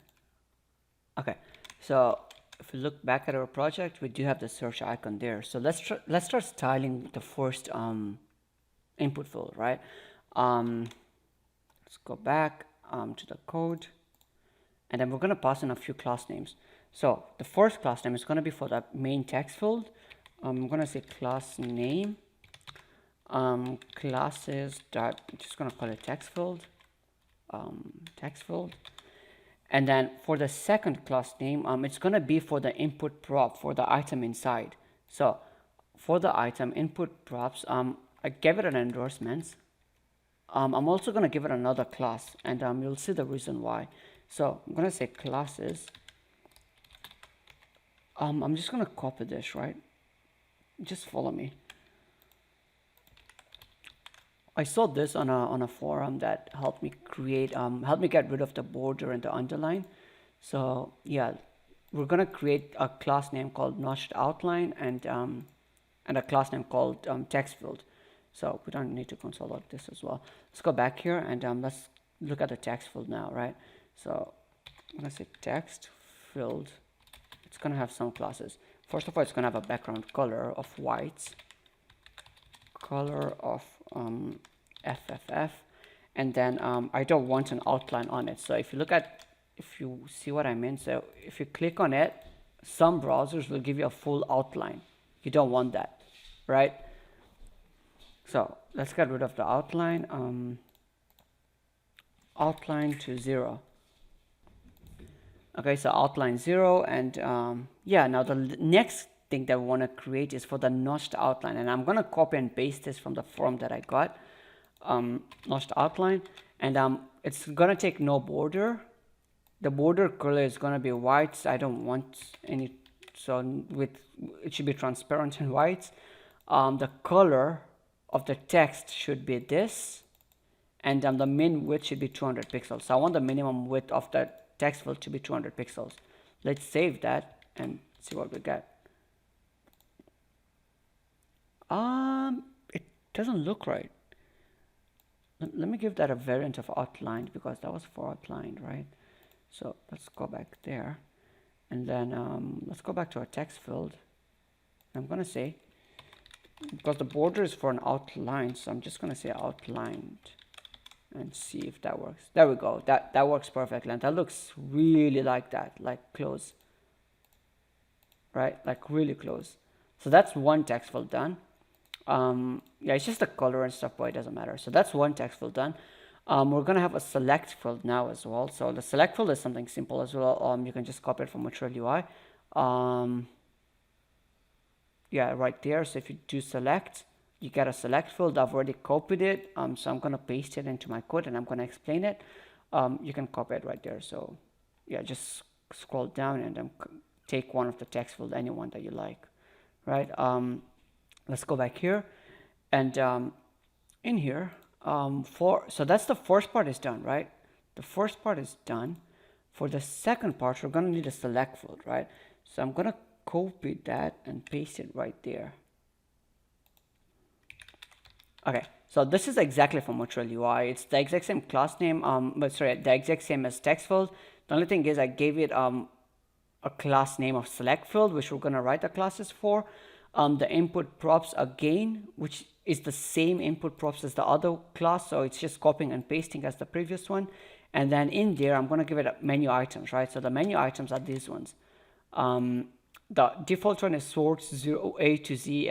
Okay, so if we look back at our project, we do have the search icon there. So let's start styling the first input field, right? Let's go back to the code, and then we're gonna pass in a few class names. So the first class name is gonna be for the main text field. I'm gonna say class name, classes dot, I'm just gonna call it text field, and then for the second class name, it's gonna be for the input prop for the item inside. So for the item input props, I gave it an endorsement. I'm also gonna give it another class, and you'll see the reason why. So I'm gonna say classes. I'm just gonna copy this, right? Just follow me. I saw this on a forum that helped me create, helped me get rid of the border and the underline. So yeah, we're gonna create a class name called notched outline and a class name called text field. So we don't need to console log this as well. Let's go back here and let's look at the text field now, right? So I'm gonna say text field. It's gonna have some classes. First of all, it's gonna have a background color of white, color of FFF, and then I don't want an outline on it. So if you look at, if you see what I mean, so if you click on it, some browsers will give you a full outline. You don't want that, right? So let's get rid of the outline, outline to 0. Okay, so outline 0, and yeah, now the next thing that we want to create is for the notched outline, and I'm going to copy and paste this from the form that I got, notched outline, and it's going to take no border. The border color is going to be white, so I don't want any, so it should be transparent and white. The color of the text should be this, and the min width should be 200 pixels. So I want the minimum width of the text field to be 200 pixels. Let's save that and see what we get. It doesn't look right. Let me give that a variant of outlined, because that was for outlined, right? So let's go back there, and then let's go back to our text field. I'm going to say, because the border is for an outline, so I'm just going to say outlined and see if that works. There we go. That works perfectly, and that looks really like that, like close, right? Like really close. So that's one text field done. Yeah, it's just the color and stuff, but it doesn't matter. So that's one text field done. We're going to have a select field now as well. So the select field is something simple as well. You can just copy it from Material UI. Yeah, right there. So if you do select, you get a select field. I've already copied it. So I'm going to paste it into my code and I'm going to explain it. You can copy it right there. So yeah, just scroll down and then take one of the text field, anyone that you like, right? Let's go back here, and in here, so that's the first part is done, right? The first part is done. For the second part, we're going to need a select field, right? So I'm going to copy that and paste it right there. Okay, so this is exactly from Material UI. It's the exact same class name, but sorry, the exact same as text field. The only thing is I gave it a class name of select field, which we're going to write the classes for. The input props again, which is the same input props as the other class, so it's just copying and pasting as the previous one. And then in there, I'm going to give it menu items, right? So the menu items are these ones. The default one is sort 0A to Z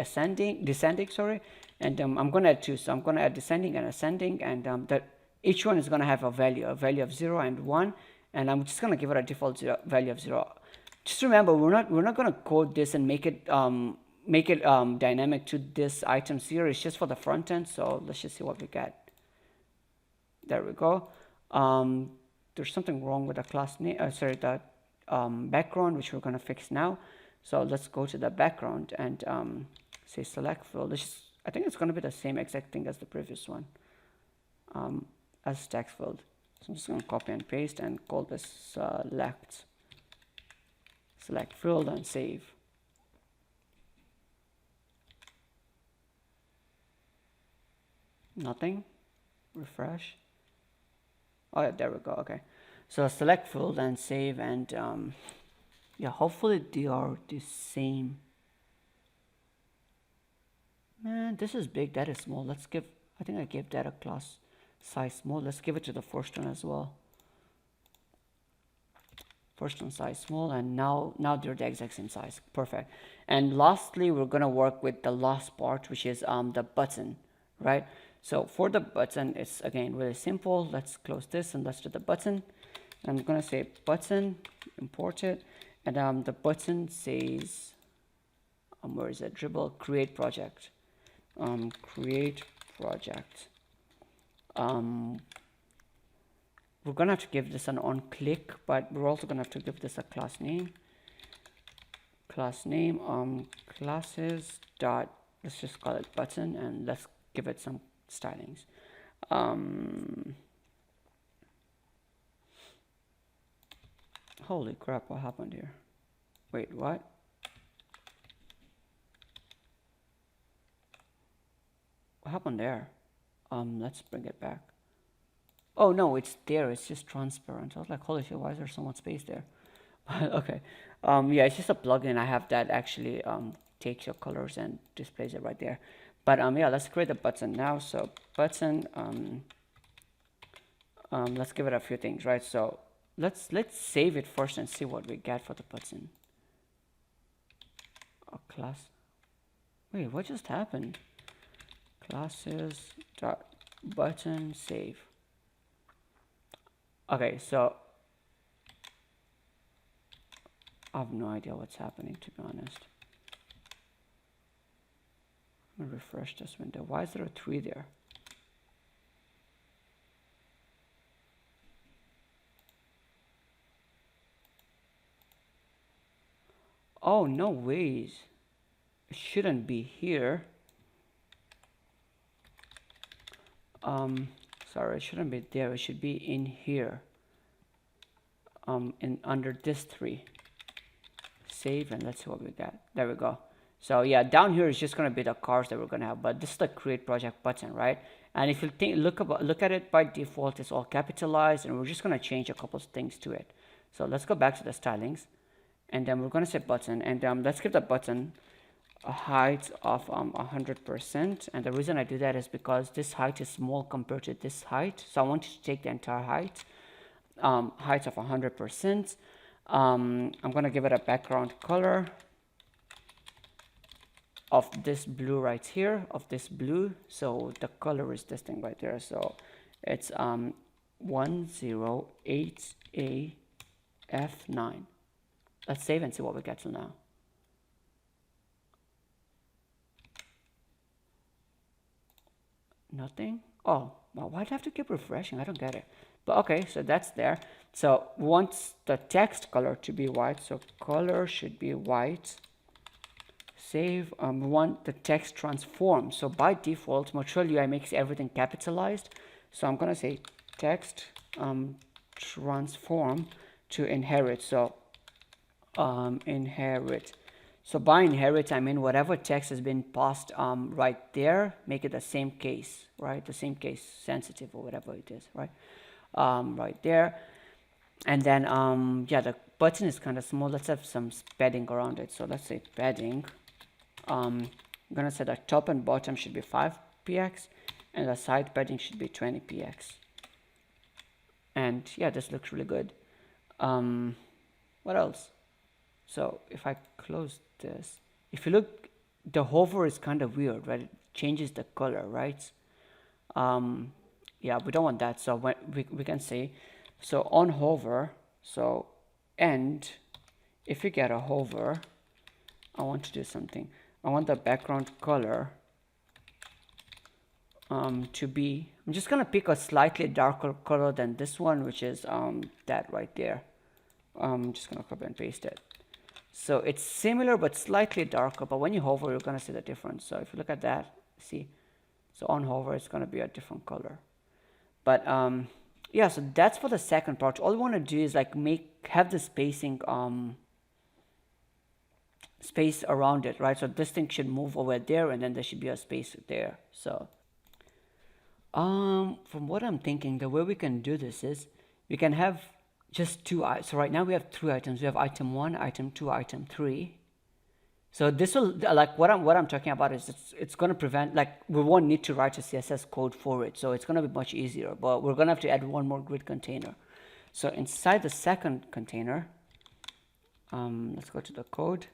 descending, sorry. And I'm going to add two. So I'm going to add descending and ascending, and each one is going to have a value of 0 and 1. And I'm just going to give it a default value of 0. Just remember, we're not going to code this and make it dynamic to this items here. It's just for the front end. So let's just see what we get. There we go. There's something wrong with the class name. Sorry, the background, which we're going to fix now. So let's go to the background and say select field. I think it's going to be the same exact thing as the previous one, as text field. So I'm just going to copy and paste and call this select field and save. Nothing. Refresh. Oh yeah, there we go. Okay, so select field and save, and yeah, hopefully they are the same. Man, this is big, that is small. Let's give, I think I gave that a class size small. Let's give it to the first one as well. First one size small, and now they're the exact same size. Perfect. And lastly, we're gonna work with the last part, which is the button, right? So for the button, it's again really simple. Let's close this and let's do the button. I'm gonna say button, import it, and the button says, where is it? Dribble, create project. Create project. We're gonna have to give this an on click, but we're also gonna have to give this a class name. Class name, classes dot, let's just call it button, and let's give it some stylings. Holy crap, what happened here? Wait, what? What happened there? Let's bring it back. Oh no, it's there, it's just transparent. I was like, holy shit, why is there so much space there? Okay. Yeah, it's just a plugin I have that actually takes your colors and displays it right there. But yeah, let's create a button now. So button, let's give it a few things, right? So let's save it first and see what we get for the button. A class. Wait, what just happened? Classes dot button save. Okay, so I have no idea what's happening, to be honest. Let me refresh this window. Why is there a 3 there? Oh, no ways. It shouldn't be here. Sorry, it shouldn't be there. It should be in here. In under this 3. Save, and let's see what we got. There we go. So yeah, down here is just going to be the cars that we're going to have, but this is the create project button, right? And if you look at it, by default it's all capitalized, and we're just going to change a couple of things to it. So let's go back to the stylings, and then we're going to say button, and let's give the button a height of 100%. And the reason I do that is because this height is small compared to this height, so I want you to take the entire height, height of 100%. I'm going to give it a background color of this blue right here, of this blue. So the color is this thing right there. So it's 108AF9. Let's save and see what we get to now. Nothing. Oh, well, why do I have to keep refreshing? I don't get it. But okay, so that's there. So we want the text color to be white. So color should be white. Save. We want the text transform. So by default, Material UI makes everything capitalized. So I'm gonna say text transform to inherit. So inherit. So by inherit, I mean whatever text has been passed right there, make it the same case, right? The same case sensitive or whatever it is, right? Right there. And then yeah, the button is kind of small. Let's have some padding around it. So let's say padding. I'm gonna say the top and bottom should be 5px, and the side padding should be 20px. And yeah, this looks really good. What else? So if I close this, if you look, the hover is kind of weird, right? It changes the color, right? Yeah, we don't want that. So when we can say, so on hover, so and if you get a hover, I want to do something. I want the background color to be, I'm just gonna pick a slightly darker color than this one, which is that right there. I'm just gonna copy and paste it. So it's similar but slightly darker, but when you hover, you're gonna see the difference. So if you look at that, see, so on hover, it's gonna be a different color. But yeah, so that's for the second part. All we want to do is like have the spacing space around it, right? So this thing should move over there, and then there should be a space there. So from what I'm thinking, the way we can do this is we can have just two. So right now we have 3 items. We have item 1, item 2, item 3. So this will, like what I'm talking about is it's going to prevent, like we won't need to write a CSS code for it. So it's going to be much easier, but we're going to have to add one more grid container. So inside the second container, let's go to the code.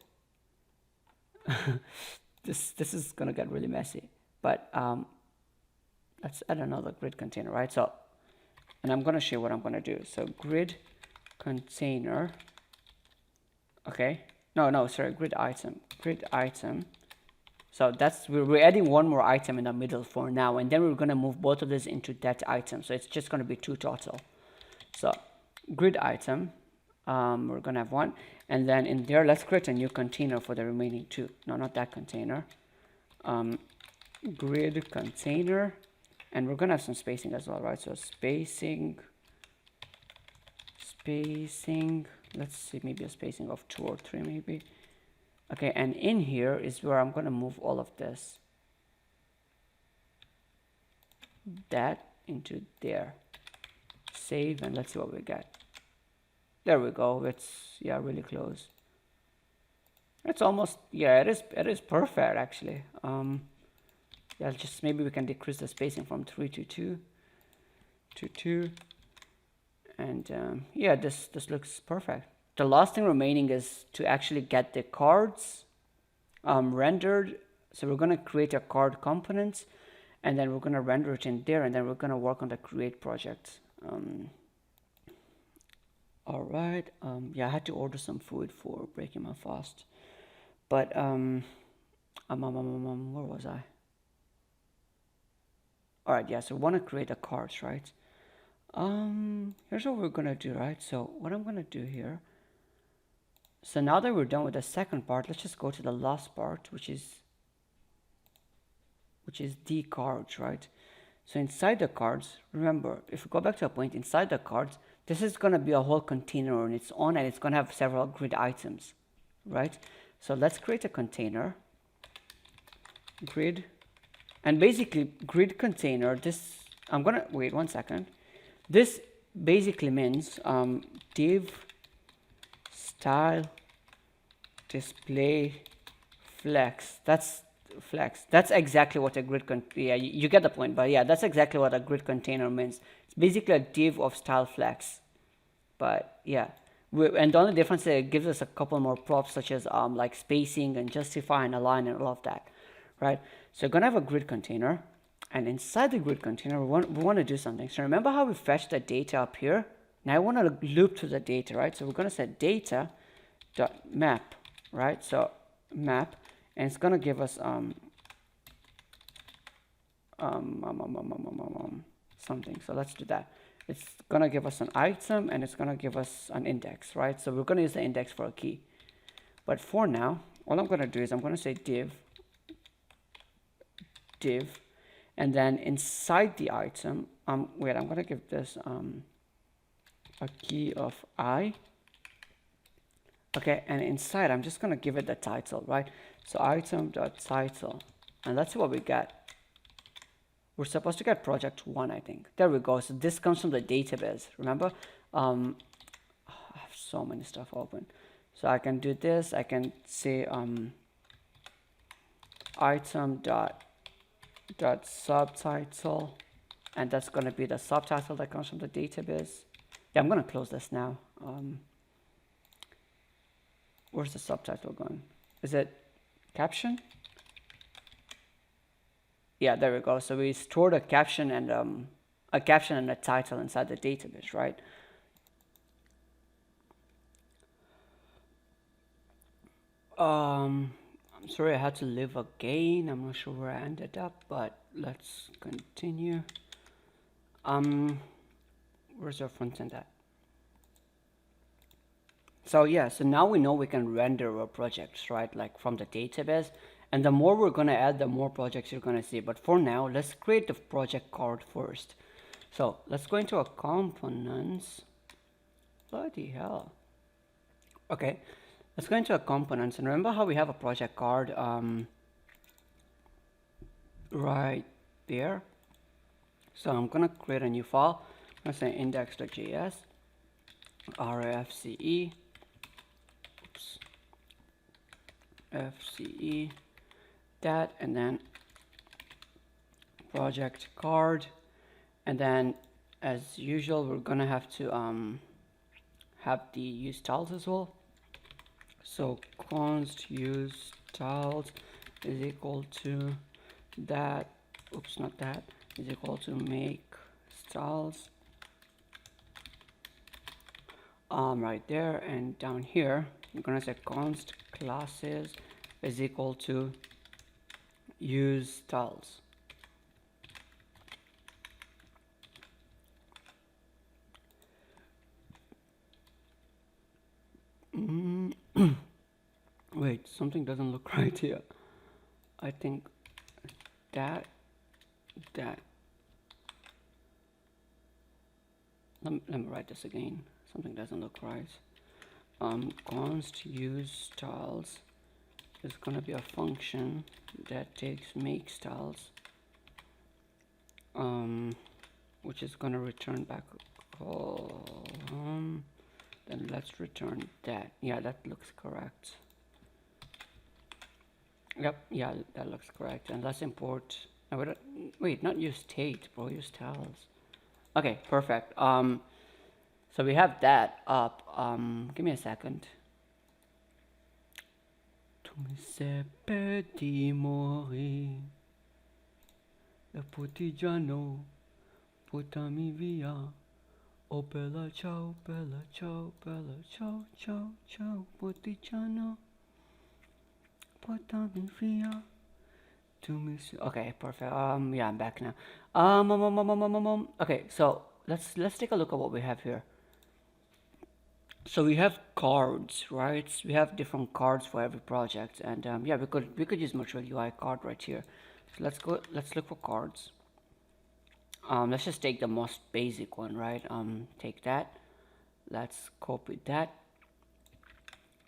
This is going to get really messy, but let's add another grid container, right? So, and I'm going to show you what I'm going to do. So grid container, okay. No, sorry, grid item. So that's, we're adding one more item in the middle for now, and then we're going to move both of these into that item. So it's just going to be 2 total. So grid item, we're going to have 1, and then in there, let's create a new container for the remaining 2. No, not that container. Grid container, and we're going to have some spacing as well, right? So spacing, let's see, maybe a spacing of 2 or 3 maybe. Okay, and in here is where I'm going to move all of this, that into there. Save, and let's see what we get. There we go. It's, yeah, really close. It's almost, yeah, it is perfect actually. Yeah, just maybe we can decrease the spacing from 3 to 2 to 2. And yeah, this looks perfect. The last thing remaining is to actually get the cards rendered. So we're going to create a card component, and then we're going to render it in there, and then we're going to work on the create project. All right. Yeah, I had to order some food for breaking my fast. But where was I? All right. Yeah. So we want to create a cards, right? Here's what we're gonna do, right? So what I'm gonna do here. So now that we're done with the second part, let's just go to the last part, which is the cards, right? So inside the cards, remember, if we go back to a point inside the cards, this is going to be a whole container on its own, and it's going to have several grid items, right? So let's create a container, grid, and basically grid container, this, I'm going to, wait one second. This basically means div style display flex. That's exactly what a grid yeah, you get the point, but yeah, that's exactly what a grid container means. It's basically a div of style flex. But yeah, and the only difference is it gives us a couple more props, such as like spacing and justify and align and all of that, right? So we're gonna have a grid container, and inside the grid container we want to do something. So remember how we fetched the data up here? Now I want to loop to the data, right? So we're gonna set data dot map, right? So map, and it's gonna give us something. So let's do that. It's gonna give us an item and it's gonna give us an index, right? So we're gonna use the index for a key. But for now, all I'm gonna do is I'm gonna say div, and then inside the item, wait, I'm gonna give this a key of I. Okay, and inside I'm just gonna give it the title, right? So item.title, and let's see what we get. We're supposed to get project 1, I think. There we go. So this comes from the database. Remember? I have so many stuff open. So I can do this. I can say item dot subtitle, and that's going to be the subtitle that comes from the database. Yeah, I'm going to close this now. Where's the subtitle going? Is it caption? Yeah, there we go. So we stored a caption and a title inside the database, right? I'm sorry I had to leave again. I'm not sure where I ended up, but let's continue. Where's our front end at? So yeah, so now we know we can render our projects, right? Like from the database. And the more we're going to add, the more projects you're going to see. But for now, let's create the project card first. So let's go into our components. Bloody hell. Okay, let's go into our components. And remember how we have a project card right there. So I'm going to create a new file. I'm going to say index.js, rfce, fce, that, and then project card, and then as usual we're gonna have to have the use styles as well. So const use styles is equal to that, oops, not that, is equal to make styles right there, and down here I'm gonna say const classes is equal to use styles. Wait, something doesn't look right here. I think that let me write this again. Something doesn't look right. Const use styles is gonna be a function that takes make styles, which is gonna return back column. Then let's return that. Yeah, that looks correct. Yep, yeah, that looks correct. And let's import. No, wait, not use state, bro. Use styles. Okay, perfect. So we have that up. Give me a second. Tu mi seppelli morì, e partigiano, portami via, Oh bella ciao, bella ciao, bella ciao, ciao, ciao, Bottigiano, portami via. To miss you. Okay, perfect. Yeah, I'm back now. Okay, so let's take a look at what we have here. So we have cards, right? We have different cards for every project, and yeah, we could use Virtual UI card right here. So let's look for cards. Let's just take the most basic one, right? Take that. Let's copy that,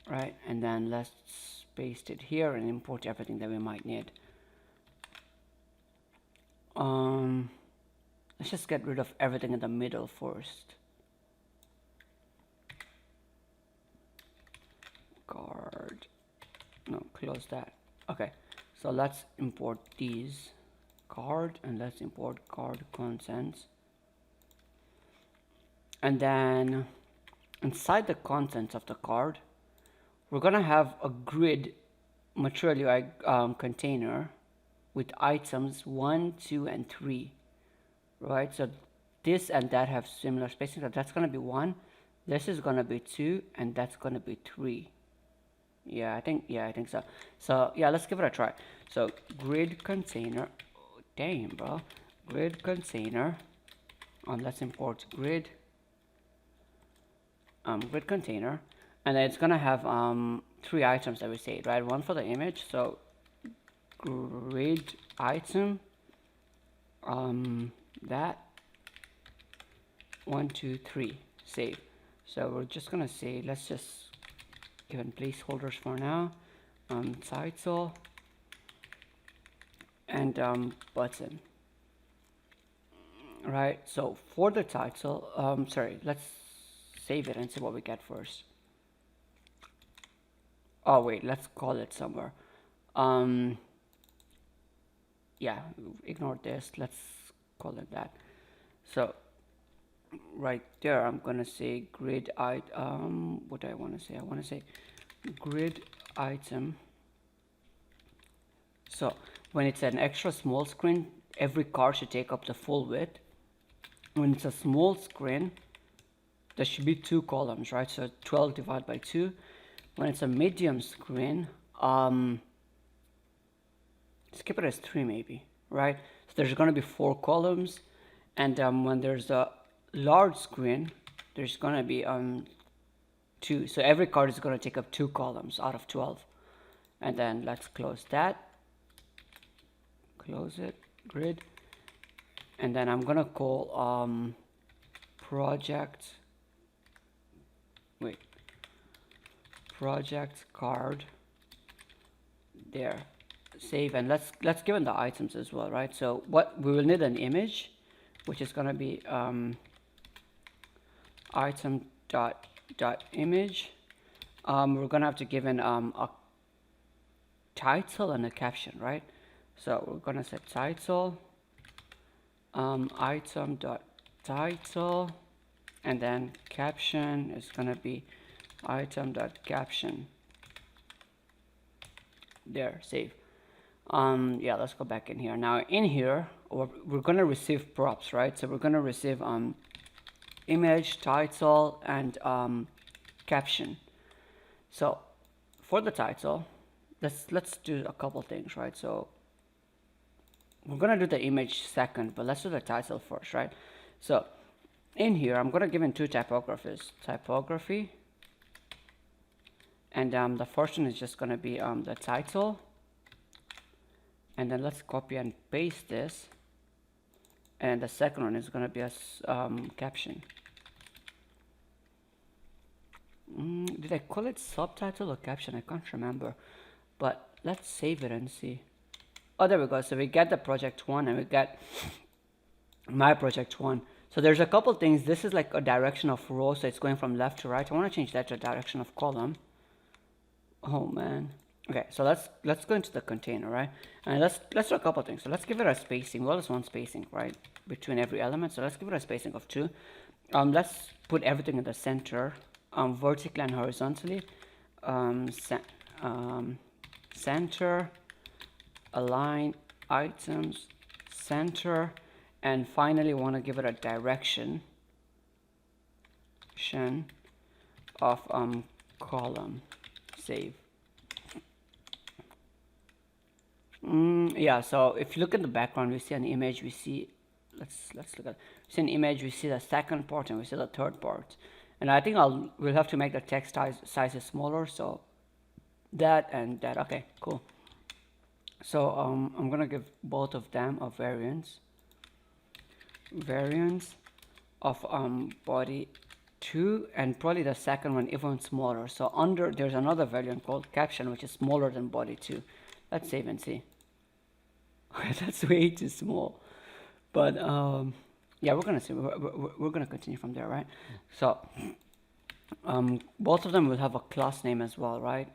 right? And then let's paste it here and import everything that we might need. Let's just get rid of everything in the middle first. Card. No, close that. Okay, so let's import these card, and let's import card contents. And then inside the contents of the card, we're gonna have a grid Material UI container with items 1, 2, and 3, right? So this and that have similar spacing. So that's gonna be 1. This is gonna be 2, and that's gonna be 3. Yeah, I think so. So yeah, let's give it a try. So grid container. Oh, damn, bro. Grid container. Let's import grid. Grid container, and then it's gonna have 3 items that we saved, right? One for the image. So grid item. That 1, 2, 3. Save. So we're just gonna say, let's just give it placeholders for now. Title and button. Right. So for the title, sorry, let's save it and see what we get first. Oh wait, let's call it somewhere. Yeah, ignore this. Let's call it that. So right there, I'm gonna say grid item. What do I want to say? I want to say grid item. So when it's an extra small screen, every card should take up the full width. When it's a small screen, there should be 2 columns, right? So 12 divided by 2. When it's a medium screen, skip it as 3 maybe, right? So there's going to be 4 columns, and when there's a large screen, there's going to be 2. So every card is going to take up 2 columns out of 12. And then let's close that. Close it, grid. And then I'm going to call project card there. Save, and let's give it the items as well, right? So what we will need an image, which is going to be item dot image. We're going to have to give in a title and a caption, right? So we're going to set title, item dot title, and then caption is going to be item dot caption. There, save. Yeah, let's go back in here. Now in here, we're going to receive props, right? So we're going to receive image, title, and caption. So for the title, let's do a couple things, right? So we're going to do the image second, but let's do the title first, right? So in here, I'm going to give in 2 typographies. Typography, and the first one is just going to be the title. And then let's copy and paste this. And the second one is going to be a caption. Did I call it subtitle or caption? I can't remember. But let's save it and see. Oh, there we go. So we get the project 1 and we get my project 1. So there's a couple things. This is like a direction of row, so it's going from left to right. I want to change that to a direction of column. Oh man. Okay, so let's go into the container, right? And let's do a couple things. So let's give it a spacing. We always want spacing, right, between every element. So let's give it a spacing of 2. Let's put everything in the center, vertically and horizontally. Center, align items, center, and finally want to give it a direction. caption of column. Save. Yeah, so if you look at the background, we see an image, we see, let's look at, we see an image, we see the second part, and we see the third part. And I think we'll have to make the text sizes smaller, so that and that. Okay, cool. So I'm gonna give both of them a variance of body 2, and probably the second one even smaller. So under there's another variant called caption, which is smaller than body 2. Let's save and see. That's way too small. But yeah, we're gonna see. We're gonna continue from there, right? So both of them will have a class name as well, right?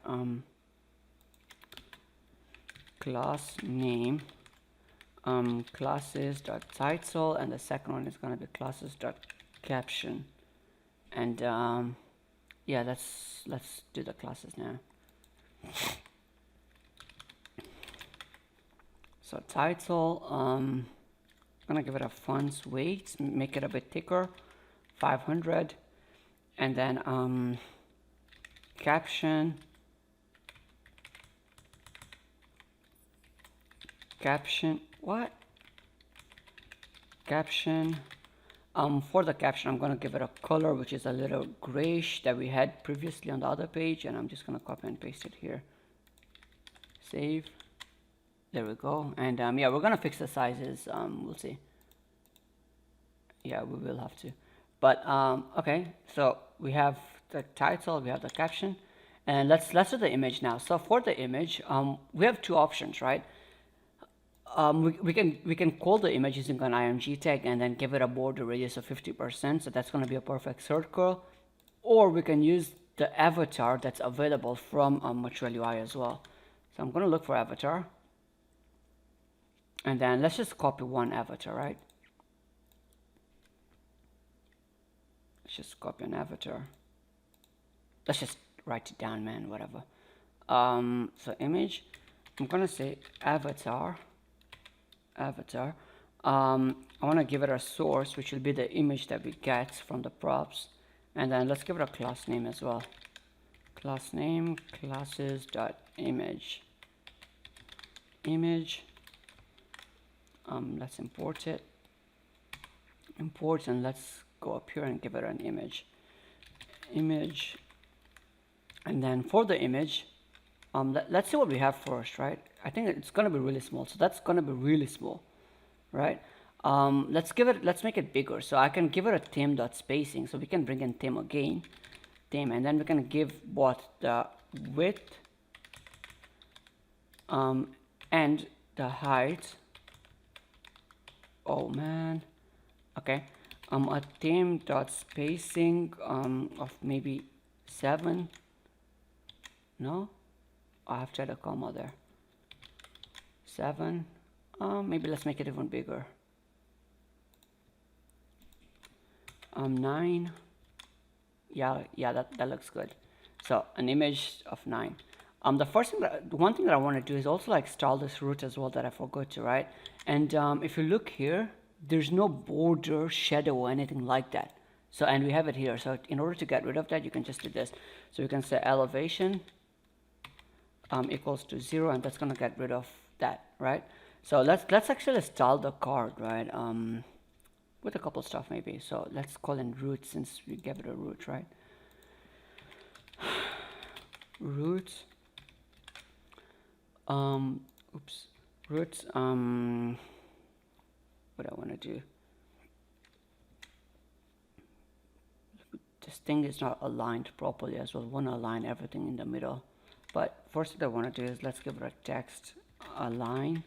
Class name classes.title, and the second one is gonna be classes.caption. And yeah, let's do the classes now. So title, I'm gonna give it a font weight, make it a bit thicker, 500, and then caption, what? Caption. For the caption, I'm gonna give it a color which is a little grayish that we had previously on the other page, and I'm just gonna copy and paste it here. Save. There we go. And yeah, we're gonna fix the sizes. We'll see. Yeah, we will have to. But okay, so we have the title, we have the caption, and let's do the image now. So for the image, we have two options, right? We can call the image using an img tag and then give it a border radius of 50%. So that's going to be a perfect circle. Or we can use the avatar that's available from Material UI as well. So I'm going to look for avatar. And then let's just copy one avatar, right? Let's just copy an avatar. Let's just write it down, man, whatever. So image, I'm going to say avatar. I want to give it a source, which will be the image that we get from the props. And then let's give it a class name as well. Class name, classes.image. Let's import it. Import, and let's go up here and give it an image. And then for the image, let's see what we have first, right? I think it's gonna be really small, so that's gonna be really small, right? Let's make it bigger. So I can give it a theme.spacing, so we can bring in theme again, and then we can give both the width and the height. Oh man, okay. A theme.spacing of maybe 7. No, I have to add a comma there. 7. Maybe let's make it even bigger. 9. Yeah, that looks good. So an image of 9. The one thing that I want to do is also like style this root as well, that I forgot to, right? And if you look here, there's no border, shadow, or anything like that. So, and we have it here. So in order to get rid of that, you can just do this. So you can say elevation equals to 0, and that's gonna get rid of that, right? So let's actually style the card, right? With a couple stuff maybe. So let's call in root, since we gave it a root, right? Root. Root. What I want to do. This thing is not aligned properly as well. I want to align everything in the middle. But first, what I want to do is let's give it a text align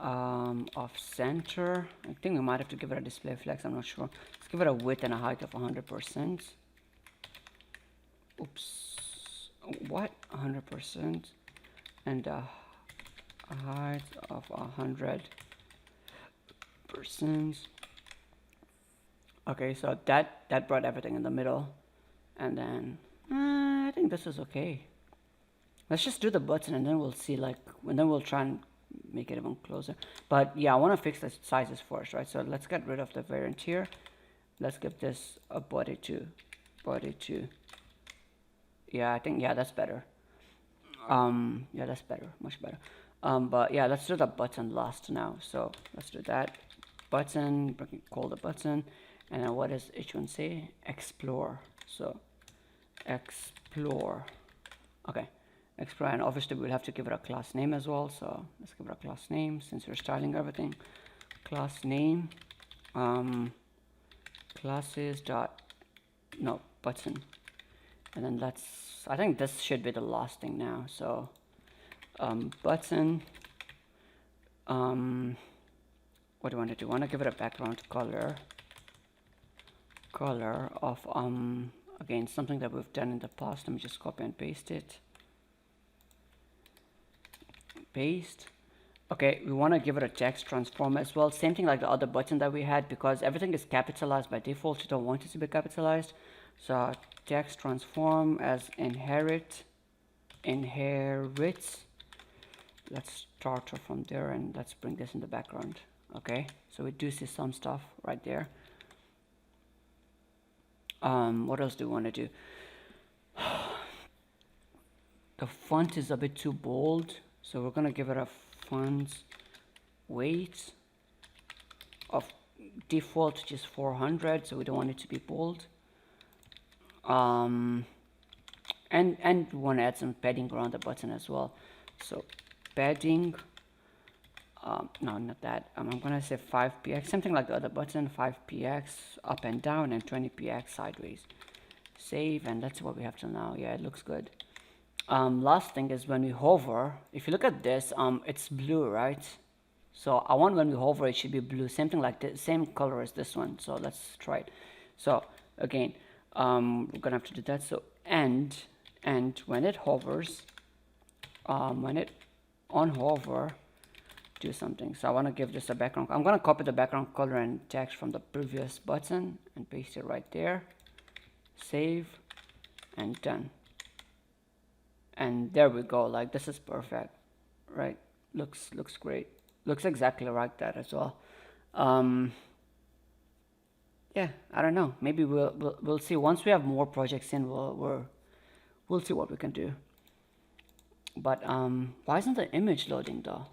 of center. I think we might have to give it a display flex. I'm not sure. Let's give it a width and a height of 100%. Oops. What? 100%. And a height of 100%. Okay, so that brought everything in the middle. And then I think this is okay. Let's just do the button, and then we'll see, like, and then we'll try and make it even closer. But yeah, I want to fix the sizes first, right? So let's get rid of the variant here. let's give this a body too. Yeah, I think, yeah, that's better. Yeah, that's better, much better. But yeah, let's do the button last now. So let's do that button, call the button, and then what does H1 say? Explore. So explore. Okay, explore, and obviously we'll have to give it a class name as well. So let's give it a class name since we're styling everything. Class name, classes dot no button, and then I think this should be the last thing now. So button, what do you want to do? Want to give it a background color of again, something that we've done in the past. Let me just copy and paste it. Paste. Okay, we want to give it a text transform as well. Same thing like the other button that we had, because everything is capitalized by default. You don't want it to be capitalized. So text transform as inherit. Let's start from there and let's bring this in the background. Okay, so we do see some stuff right there. What else do we want to do? The font is a bit too bold, so we're gonna give it a font weight of default, which is 400, so we don't want it to be bold. And we want to add some padding around the button as well. So padding, no, not that. I'm gonna say 5px, something like the other button, 5px up and down and 20px sideways. Save, and that's what we have till now. Yeah, it looks good. Last thing is when we hover, if you look at this, it's blue, right? So I want when we hover it should be blue, same thing like the same color as this one. So let's try it. So again, we're gonna have to do that. So and when it hovers, when it on hover, do something. So I want to give this a background. I'm gonna copy the background color and text from the previous button and paste it right there. Save and done. And there we go. Like, this is perfect, right? Looks great. Looks exactly like that as well. Yeah, I don't know. Maybe we'll see once we have more projects in. We'll see what we can do. But why isn't the image loading though?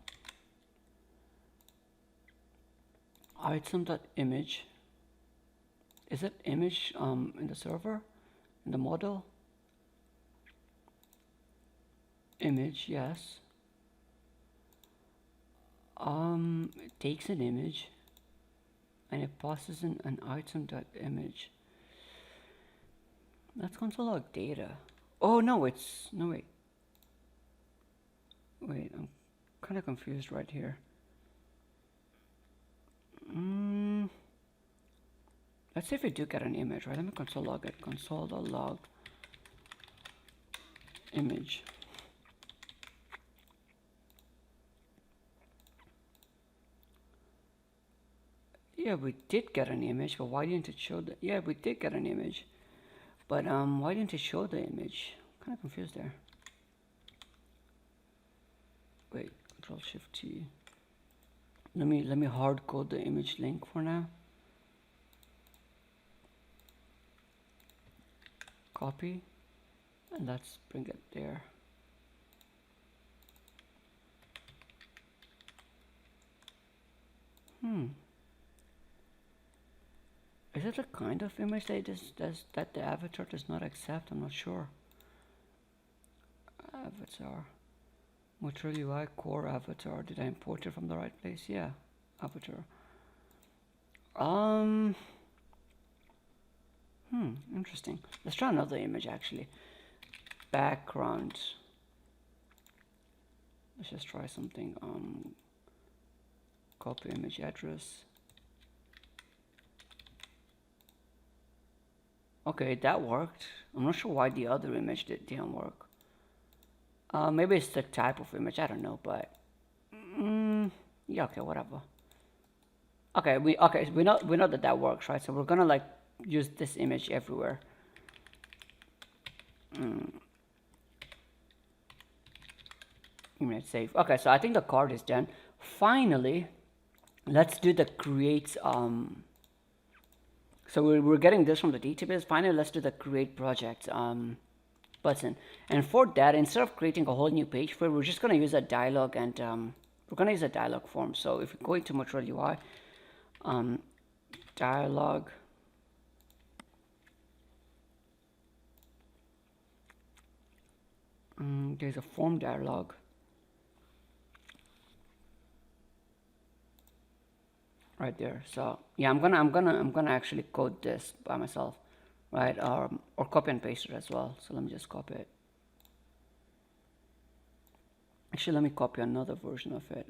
Item.image. Is it image in the server, in the model? Image, yes. It takes an image and it passes in an item.image. That's console log data. Oh no, it's no wait. Wait, I'm kind of confused right here. Let's see if we do get an image, right? Let me console log it. Console.log image. Yeah, we did get an image, but why didn't it show the... Yeah, we did get an image, but why didn't it show the image? I'm kind of confused there. Wait, Control-Shift-T. Let me hard code the image link for now. Copy, and let's bring it there. Is it a kind of image that the avatar does not accept? I'm not sure. Avatar. Material UI core avatar. Did I import it from the right place? Yeah. Avatar. Interesting. Let's try another image actually. Background. Let's just try something. Copy image address. Okay, that worked. I'm not sure why the other image didn't work. Maybe it's the type of image, I don't know, but yeah, okay, whatever. Okay, we know that works, right? So we're gonna like use this image everywhere. Image save. Okay, so I think the card is done. Finally, let's do the create So we're getting this from the database. Finally, let's do the create project button. And for that, instead of creating a whole new page for it, we're just going to use a dialog, and we're going to use a dialog form. So if we go into Material UI, dialog, there's a form dialog. Right there. So yeah, I'm gonna actually code this by myself, right? Or copy and paste it as well. So let me just copy it. Actually, let me copy another version of it.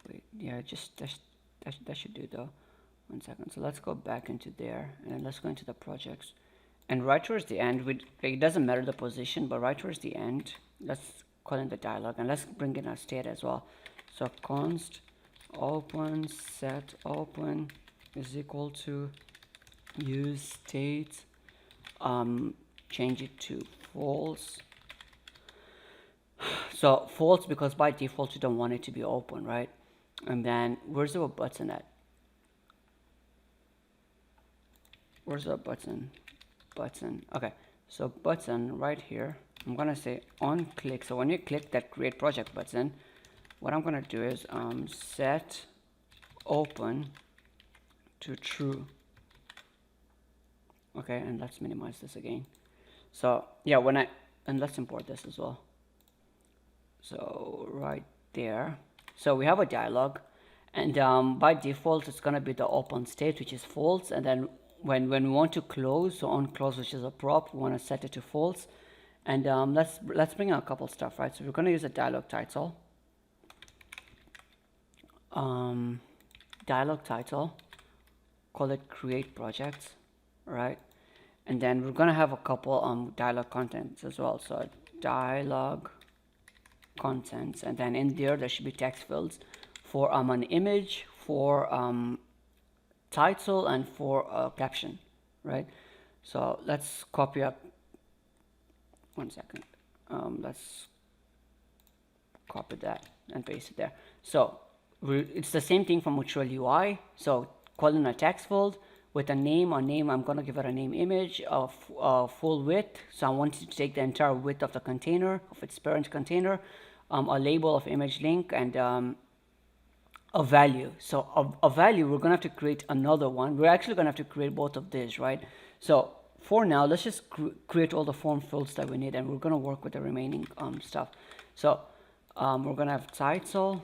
Wait, yeah, just that should do though. 1 second. So let's go back into there, and then let's go into the projects. And right towards the end, it doesn't matter the position, but right towards the end, let's call in the dialog, and let's bring in our state as well. So const open set open is equal to use state, change it to false. So false because by default you don't want it to be open, right? And then where's our button at? Where's our button? Okay, so button right here, I'm gonna say on click. So when you click that create project button, what I'm gonna do is set open to true. Okay, and let's minimize this again. So yeah, and let's import this as well. So right there, so we have a dialog, and by default it's gonna be the open state, which is false, and then when we want to close, so on close, which is a prop, we want to set it to false. And let's bring in a couple stuff, right? So we're going to use a dialog title, call it create projects, right? And then we're going to have a couple dialog contents as well. So dialog contents, and then in there should be text fields for an image, for title, and for caption, right? So let's copy up. 1 second. Let's copy that and paste it there. So it's the same thing from Material UI. So call in a text field with a name. I'm gonna give it a name image of full width. So I want you to take the entire width of the container, of its parent container, a label of image link, and a value. So a value, we're gonna have to create another one. We're actually gonna have to create both of these, right? So for now, let's just create all the form fields that we need, and we're gonna work with the remaining stuff. So we're gonna have title,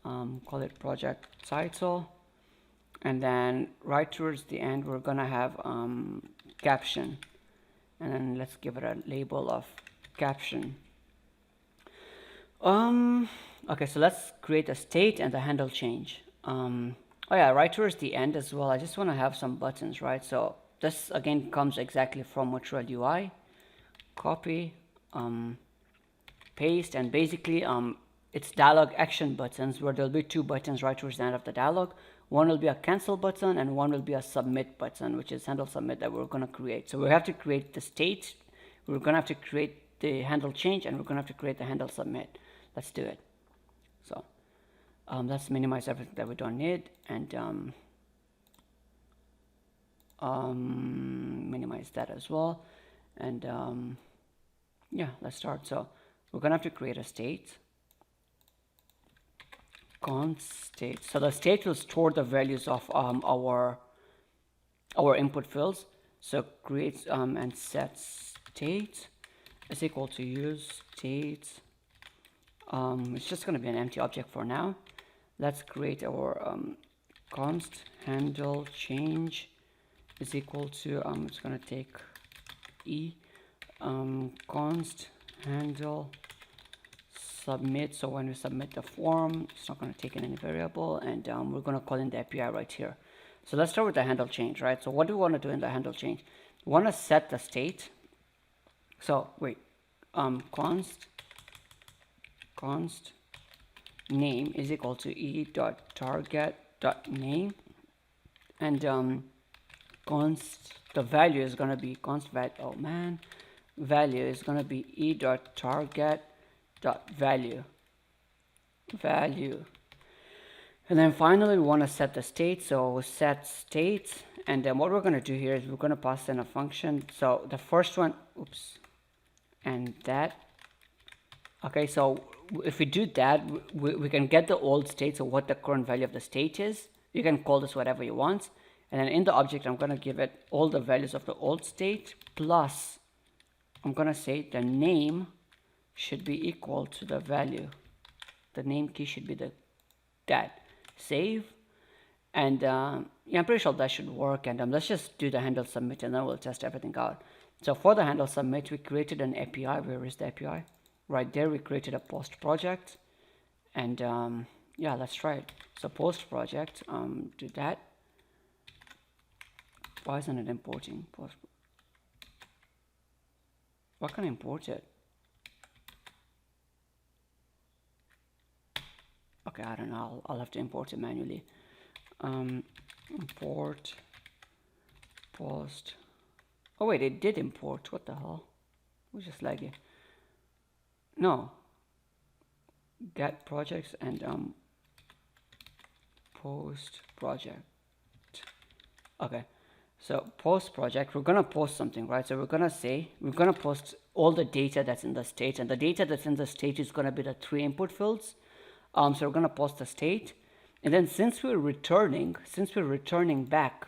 call it project title, and then right towards the end we're gonna have caption, and then let's give it a label of caption. Okay, so let's create a state and a handle change. Oh yeah, right towards the end as well, I just want to have some buttons, right? So this again comes exactly from Material UI. Copy, paste, and basically it's dialog action buttons, where there'll be 2 buttons right towards the end of the dialog. One will be a cancel button, and one will be a submit button, which is handle submit, that we're going to create. So we have to create the state, we're going to have to create the handle change, and we're going to have to create the handle submit. Let's do it. So let's minimize everything that we don't need, and minimize that as well. And yeah, let's start. So we're gonna have to create a state, const state. So the state will store the values of our input fields. So create and set state is equal to use state. It's just going to be an empty object for now. Let's create our const handle change is equal to it's going to take e const handle submit. So when we submit the form, it's not going to take in any variable, and we're going to call in the API right here. So let's start with the handle change, right? So what do we want to do in the handle change? We want to set the state. So wait, const name is equal to e.target.name, and const, the value is going to be const value is going to be e.target.value. value. And then finally we want to set the state, so set state. And then what we're going to do here is we're going to pass in a function. So the first one, oops, and that. Okay, so if we do that, we can get the old state, so what the current value of the state is. You can call this whatever you want. And then in the object, I'm going to give it all the values of the old state, plus I'm going to say the name should be equal to the value. The name key should be that. Save. And yeah, I'm pretty sure that should work. And let's just do the handle submit, and then we'll test everything out. So for the handle submit, we created an API. Where is the API? Right there, we created a post project. And yeah, let's try it. So post project, do that. Why isn't it importing post? Why can't I import it? Okay, I don't know. I'll have to import it manually. Import post. Oh wait, it did import. What the hell? We just like it. No. Get projects and post project. Okay. So post project, we're gonna post something, right? So we're gonna post all the data that's in the state, and the data that's in the state is gonna be the 3 input fields. So we're gonna post the state, and then since we're returning back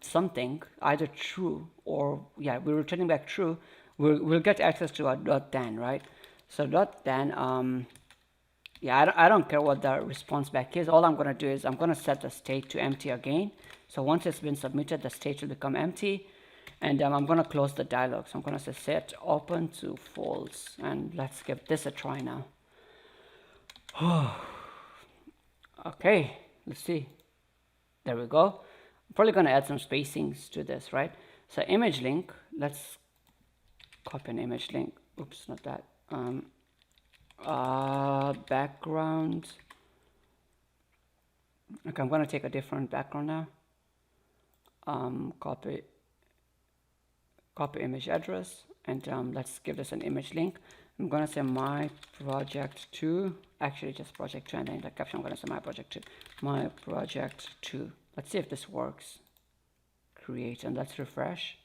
something either true or yeah, we're returning back true, we'll get access to our .then, right? So .then, yeah, I don't care what the response back is. All I'm gonna do is I'm gonna set the state to empty again. So once it's been submitted, the state will become empty, and I'm gonna close the dialog. So I'm gonna say set open to false, and let's give this a try now. Okay, let's see. There we go. I'm probably gonna add some spacings to this, right? So image link, let's copy an image link. Oops, not that. Background. Okay, I'm gonna take a different background now. Copy image address, and let's give this an image link. I'm gonna say my project 2, actually just project 2, and then in the caption I'm gonna say my project 2, my project 2. Let's see if this works. Create, and let's refresh.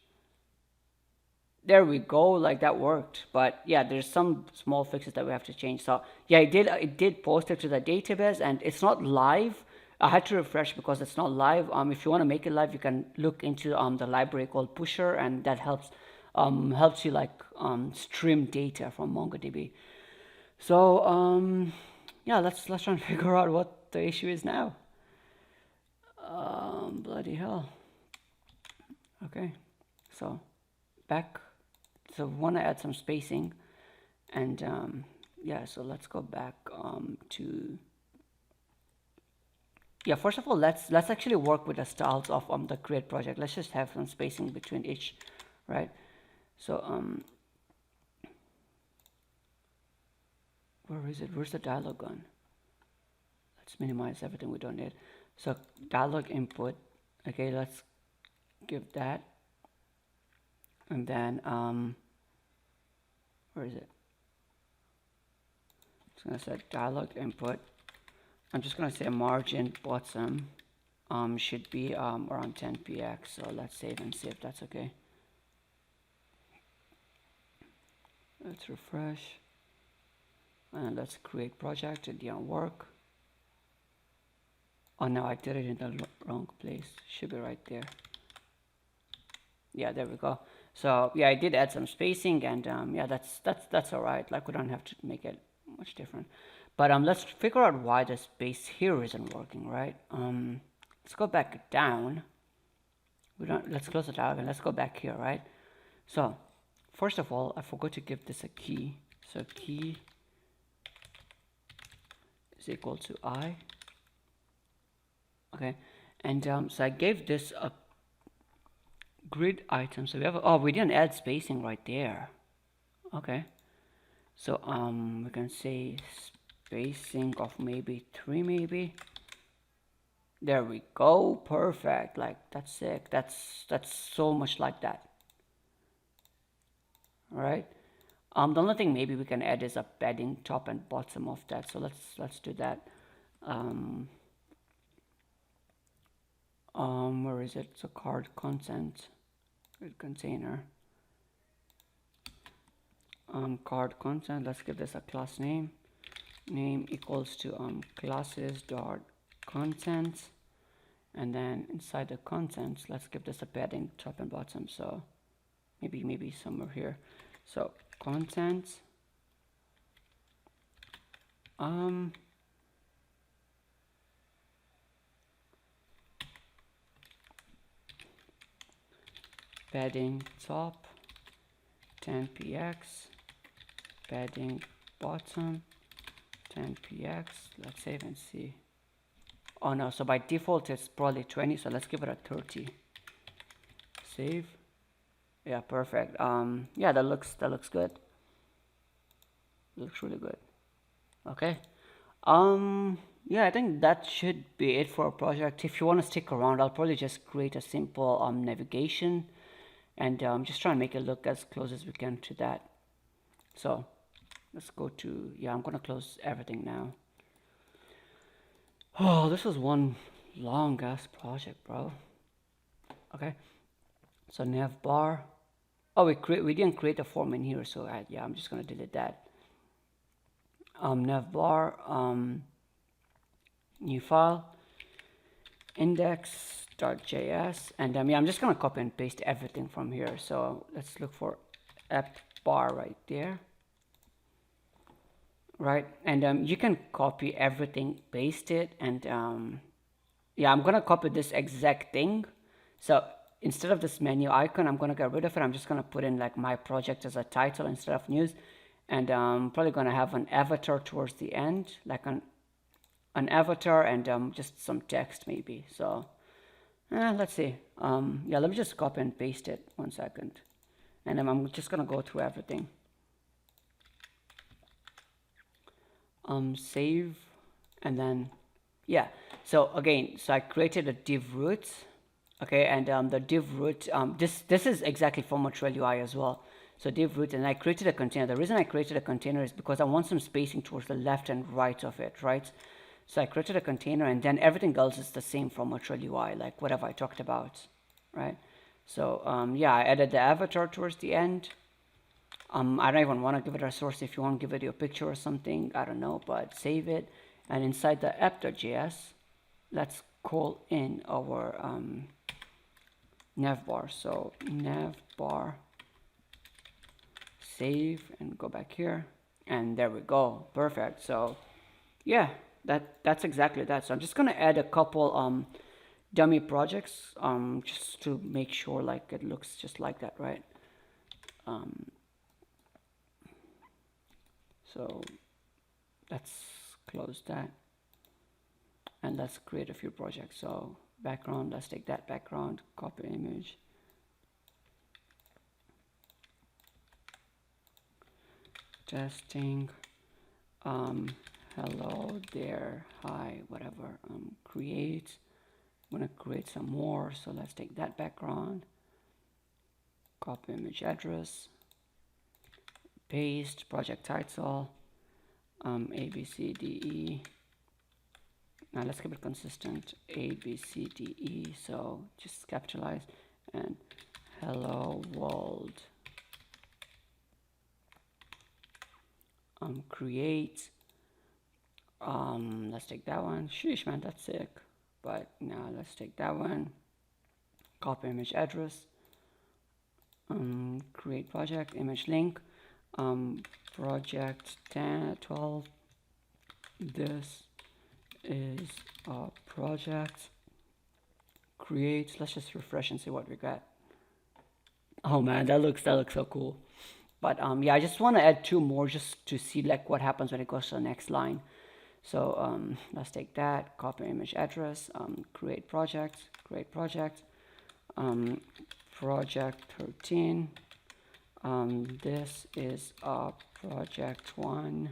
There we go, like that worked. But yeah, there's some small fixes that we have to change. So yeah, it did post it to the database, and it's not live. I had to refresh because it's not live. If you want to make it live, you can look into the library called Pusher, and that helps you like stream data from MongoDB. So yeah, let's try and figure out what the issue is now. Bloody hell. Okay, so back. So we want to add some spacing, and yeah, so let's go back to. Yeah, first of all, let's actually work with the styles of the create project. Let's just have some spacing between each, right? So where is it? Where's the dialog gone? Let's minimize everything we don't need. So dialog input. Okay, let's give that, and then where is it? It's gonna say dialog input. I'm just gonna say margin bottom should be around 10 px. So let's save and see if that's okay. Let's refresh, and let's create project. It didn't work. Oh no, I did it in the wrong place. Should be right there. Yeah, there we go. So yeah, I did add some spacing, and yeah, that's all right. Like we don't have to make it much different. But let's figure out why the space here isn't working, right? Let's go back down. Let's close the dialog and let's go back here, right? So first of all, I forgot to give this a key. So key is equal to I. Okay, and so I gave this a grid item. So we have we didn't add spacing right there. Okay, so we can say spacing of maybe 3, maybe. There we go, perfect. Like that's sick. That's so much like that. All right. The only thing maybe we can add is a padding top and bottom of that. So let's do that. Where is it? So card content, container. Card content. Let's give this a class name. Name equals to classes dot content, and then inside the contents, let's give this a padding top and bottom. So maybe somewhere here. So content. Padding top 10px, padding bottom 10px. Let's save and see. Oh no, so by default it's probably 20, so let's give it a 30. Save. Yeah, perfect. Yeah, that looks good. Looks really good. Okay. Yeah, I think that should be it for our project. If you want to stick around, I'll probably just create a simple navigation and just try and make it look as close as we can to that. So let's go to, yeah, I'm gonna close everything now. Oh, this was one long ass project, bro. Okay, so Nav Bar. Oh, we didn't create a form in here, so yeah, I'm just gonna delete that. Nav Bar, new file, index.js, and yeah, I'm just gonna copy and paste everything from here. So let's look for app bar right there. Right, and you can copy everything, paste it, and yeah, I'm gonna copy this exact thing. So instead of this menu icon, I'm gonna get rid of it. I'm just gonna put in like my project as a title instead of news, and I'm probably gonna have an avatar towards the end, like an avatar, and just some text maybe. So let's see. Yeah, let me just copy and paste it. 1 second, and I'm just gonna go through everything. Save, and then yeah, so again, so I created a div root. Okay, and the div root, this is exactly from Material UI as well. So div root, and I created a container. The reason I created a container is because I want some spacing towards the left and right of it, right? So I created a container, and then everything else is the same from Material UI, like whatever I talked about, right? So yeah, I added the avatar towards the end. I don't even want to give it a source. If you want to give it your picture or something, I don't know, but save it. And inside the app.js, let's call in our Navbar. So Navbar, save, and go back here, and there we go. Perfect. So yeah, that's exactly that. So I'm just gonna add a couple dummy projects just to make sure like it looks just like that, right? So let's close that, and let's create a few projects. So background, let's take that background, copy image, testing, hello there, hi, whatever, create. I'm gonna create some more, so let's take that background, copy image address, paste, project title, A, B, C, D, E. Now let's keep it consistent, A, B, C, D, E. So just capitalize, and hello world. Create. Let's take that one. Sheesh, man, that's sick. But now let's take that one. Copy image address. Create project, image link. Project 12. This is a project. Create. Let's just refresh and see what we got. Oh man, that looks so cool. But yeah, I just want to add 2 more just to see like what happens when it goes to the next line. So let's take that, copy image address, create project, project 13. This is a project 1.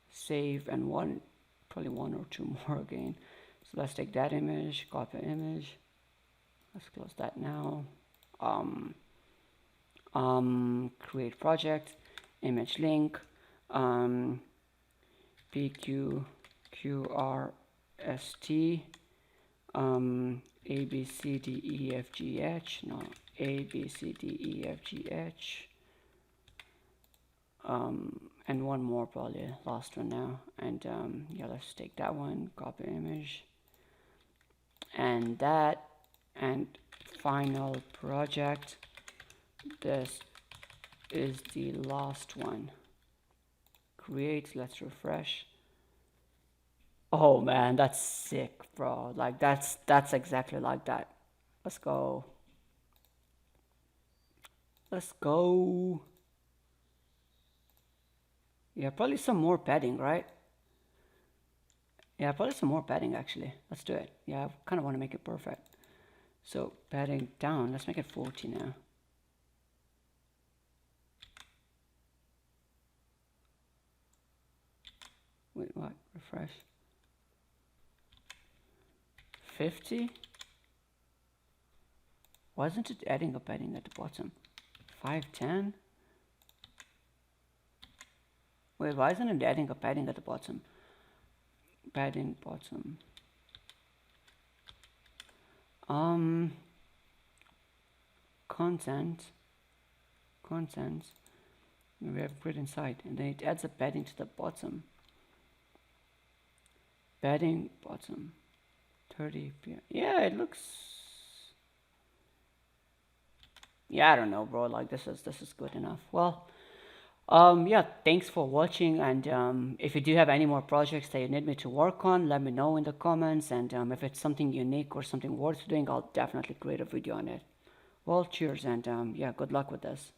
Save, and probably 1 or 2 more again. So let's take that image, copy image. Let's close that now. Create project. image link, PQQRST, A B C D E F G H, no, A B C D E F G H, and one more, probably last one now. And yeah, let's take that one, copy image, and that, and final project. This is the last one. Create, let's refresh. Oh man, that's sick, bro. Like that's exactly like that. Let's go. Let's go. Yeah, probably some more padding, right? Yeah, probably some more padding actually. Let's do it. Yeah, I kind of want to make it perfect. So padding down, let's make it 40 now. Wait, what? Refresh. 50? Why isn't it adding a padding at the bottom? 510? Wait, why isn't it adding a padding at the bottom? Padding bottom. Content. We have put inside, and then it adds a padding to the bottom. Padding bottom. 30. Yeah, it looks. Yeah, I don't know, bro. Like this is good enough. Well, yeah, thanks for watching, and if you do have any more projects that you need me to work on, let me know in the comments, and if it's something unique or something worth doing, I'll definitely create a video on it. Well, cheers, and yeah, good luck with this.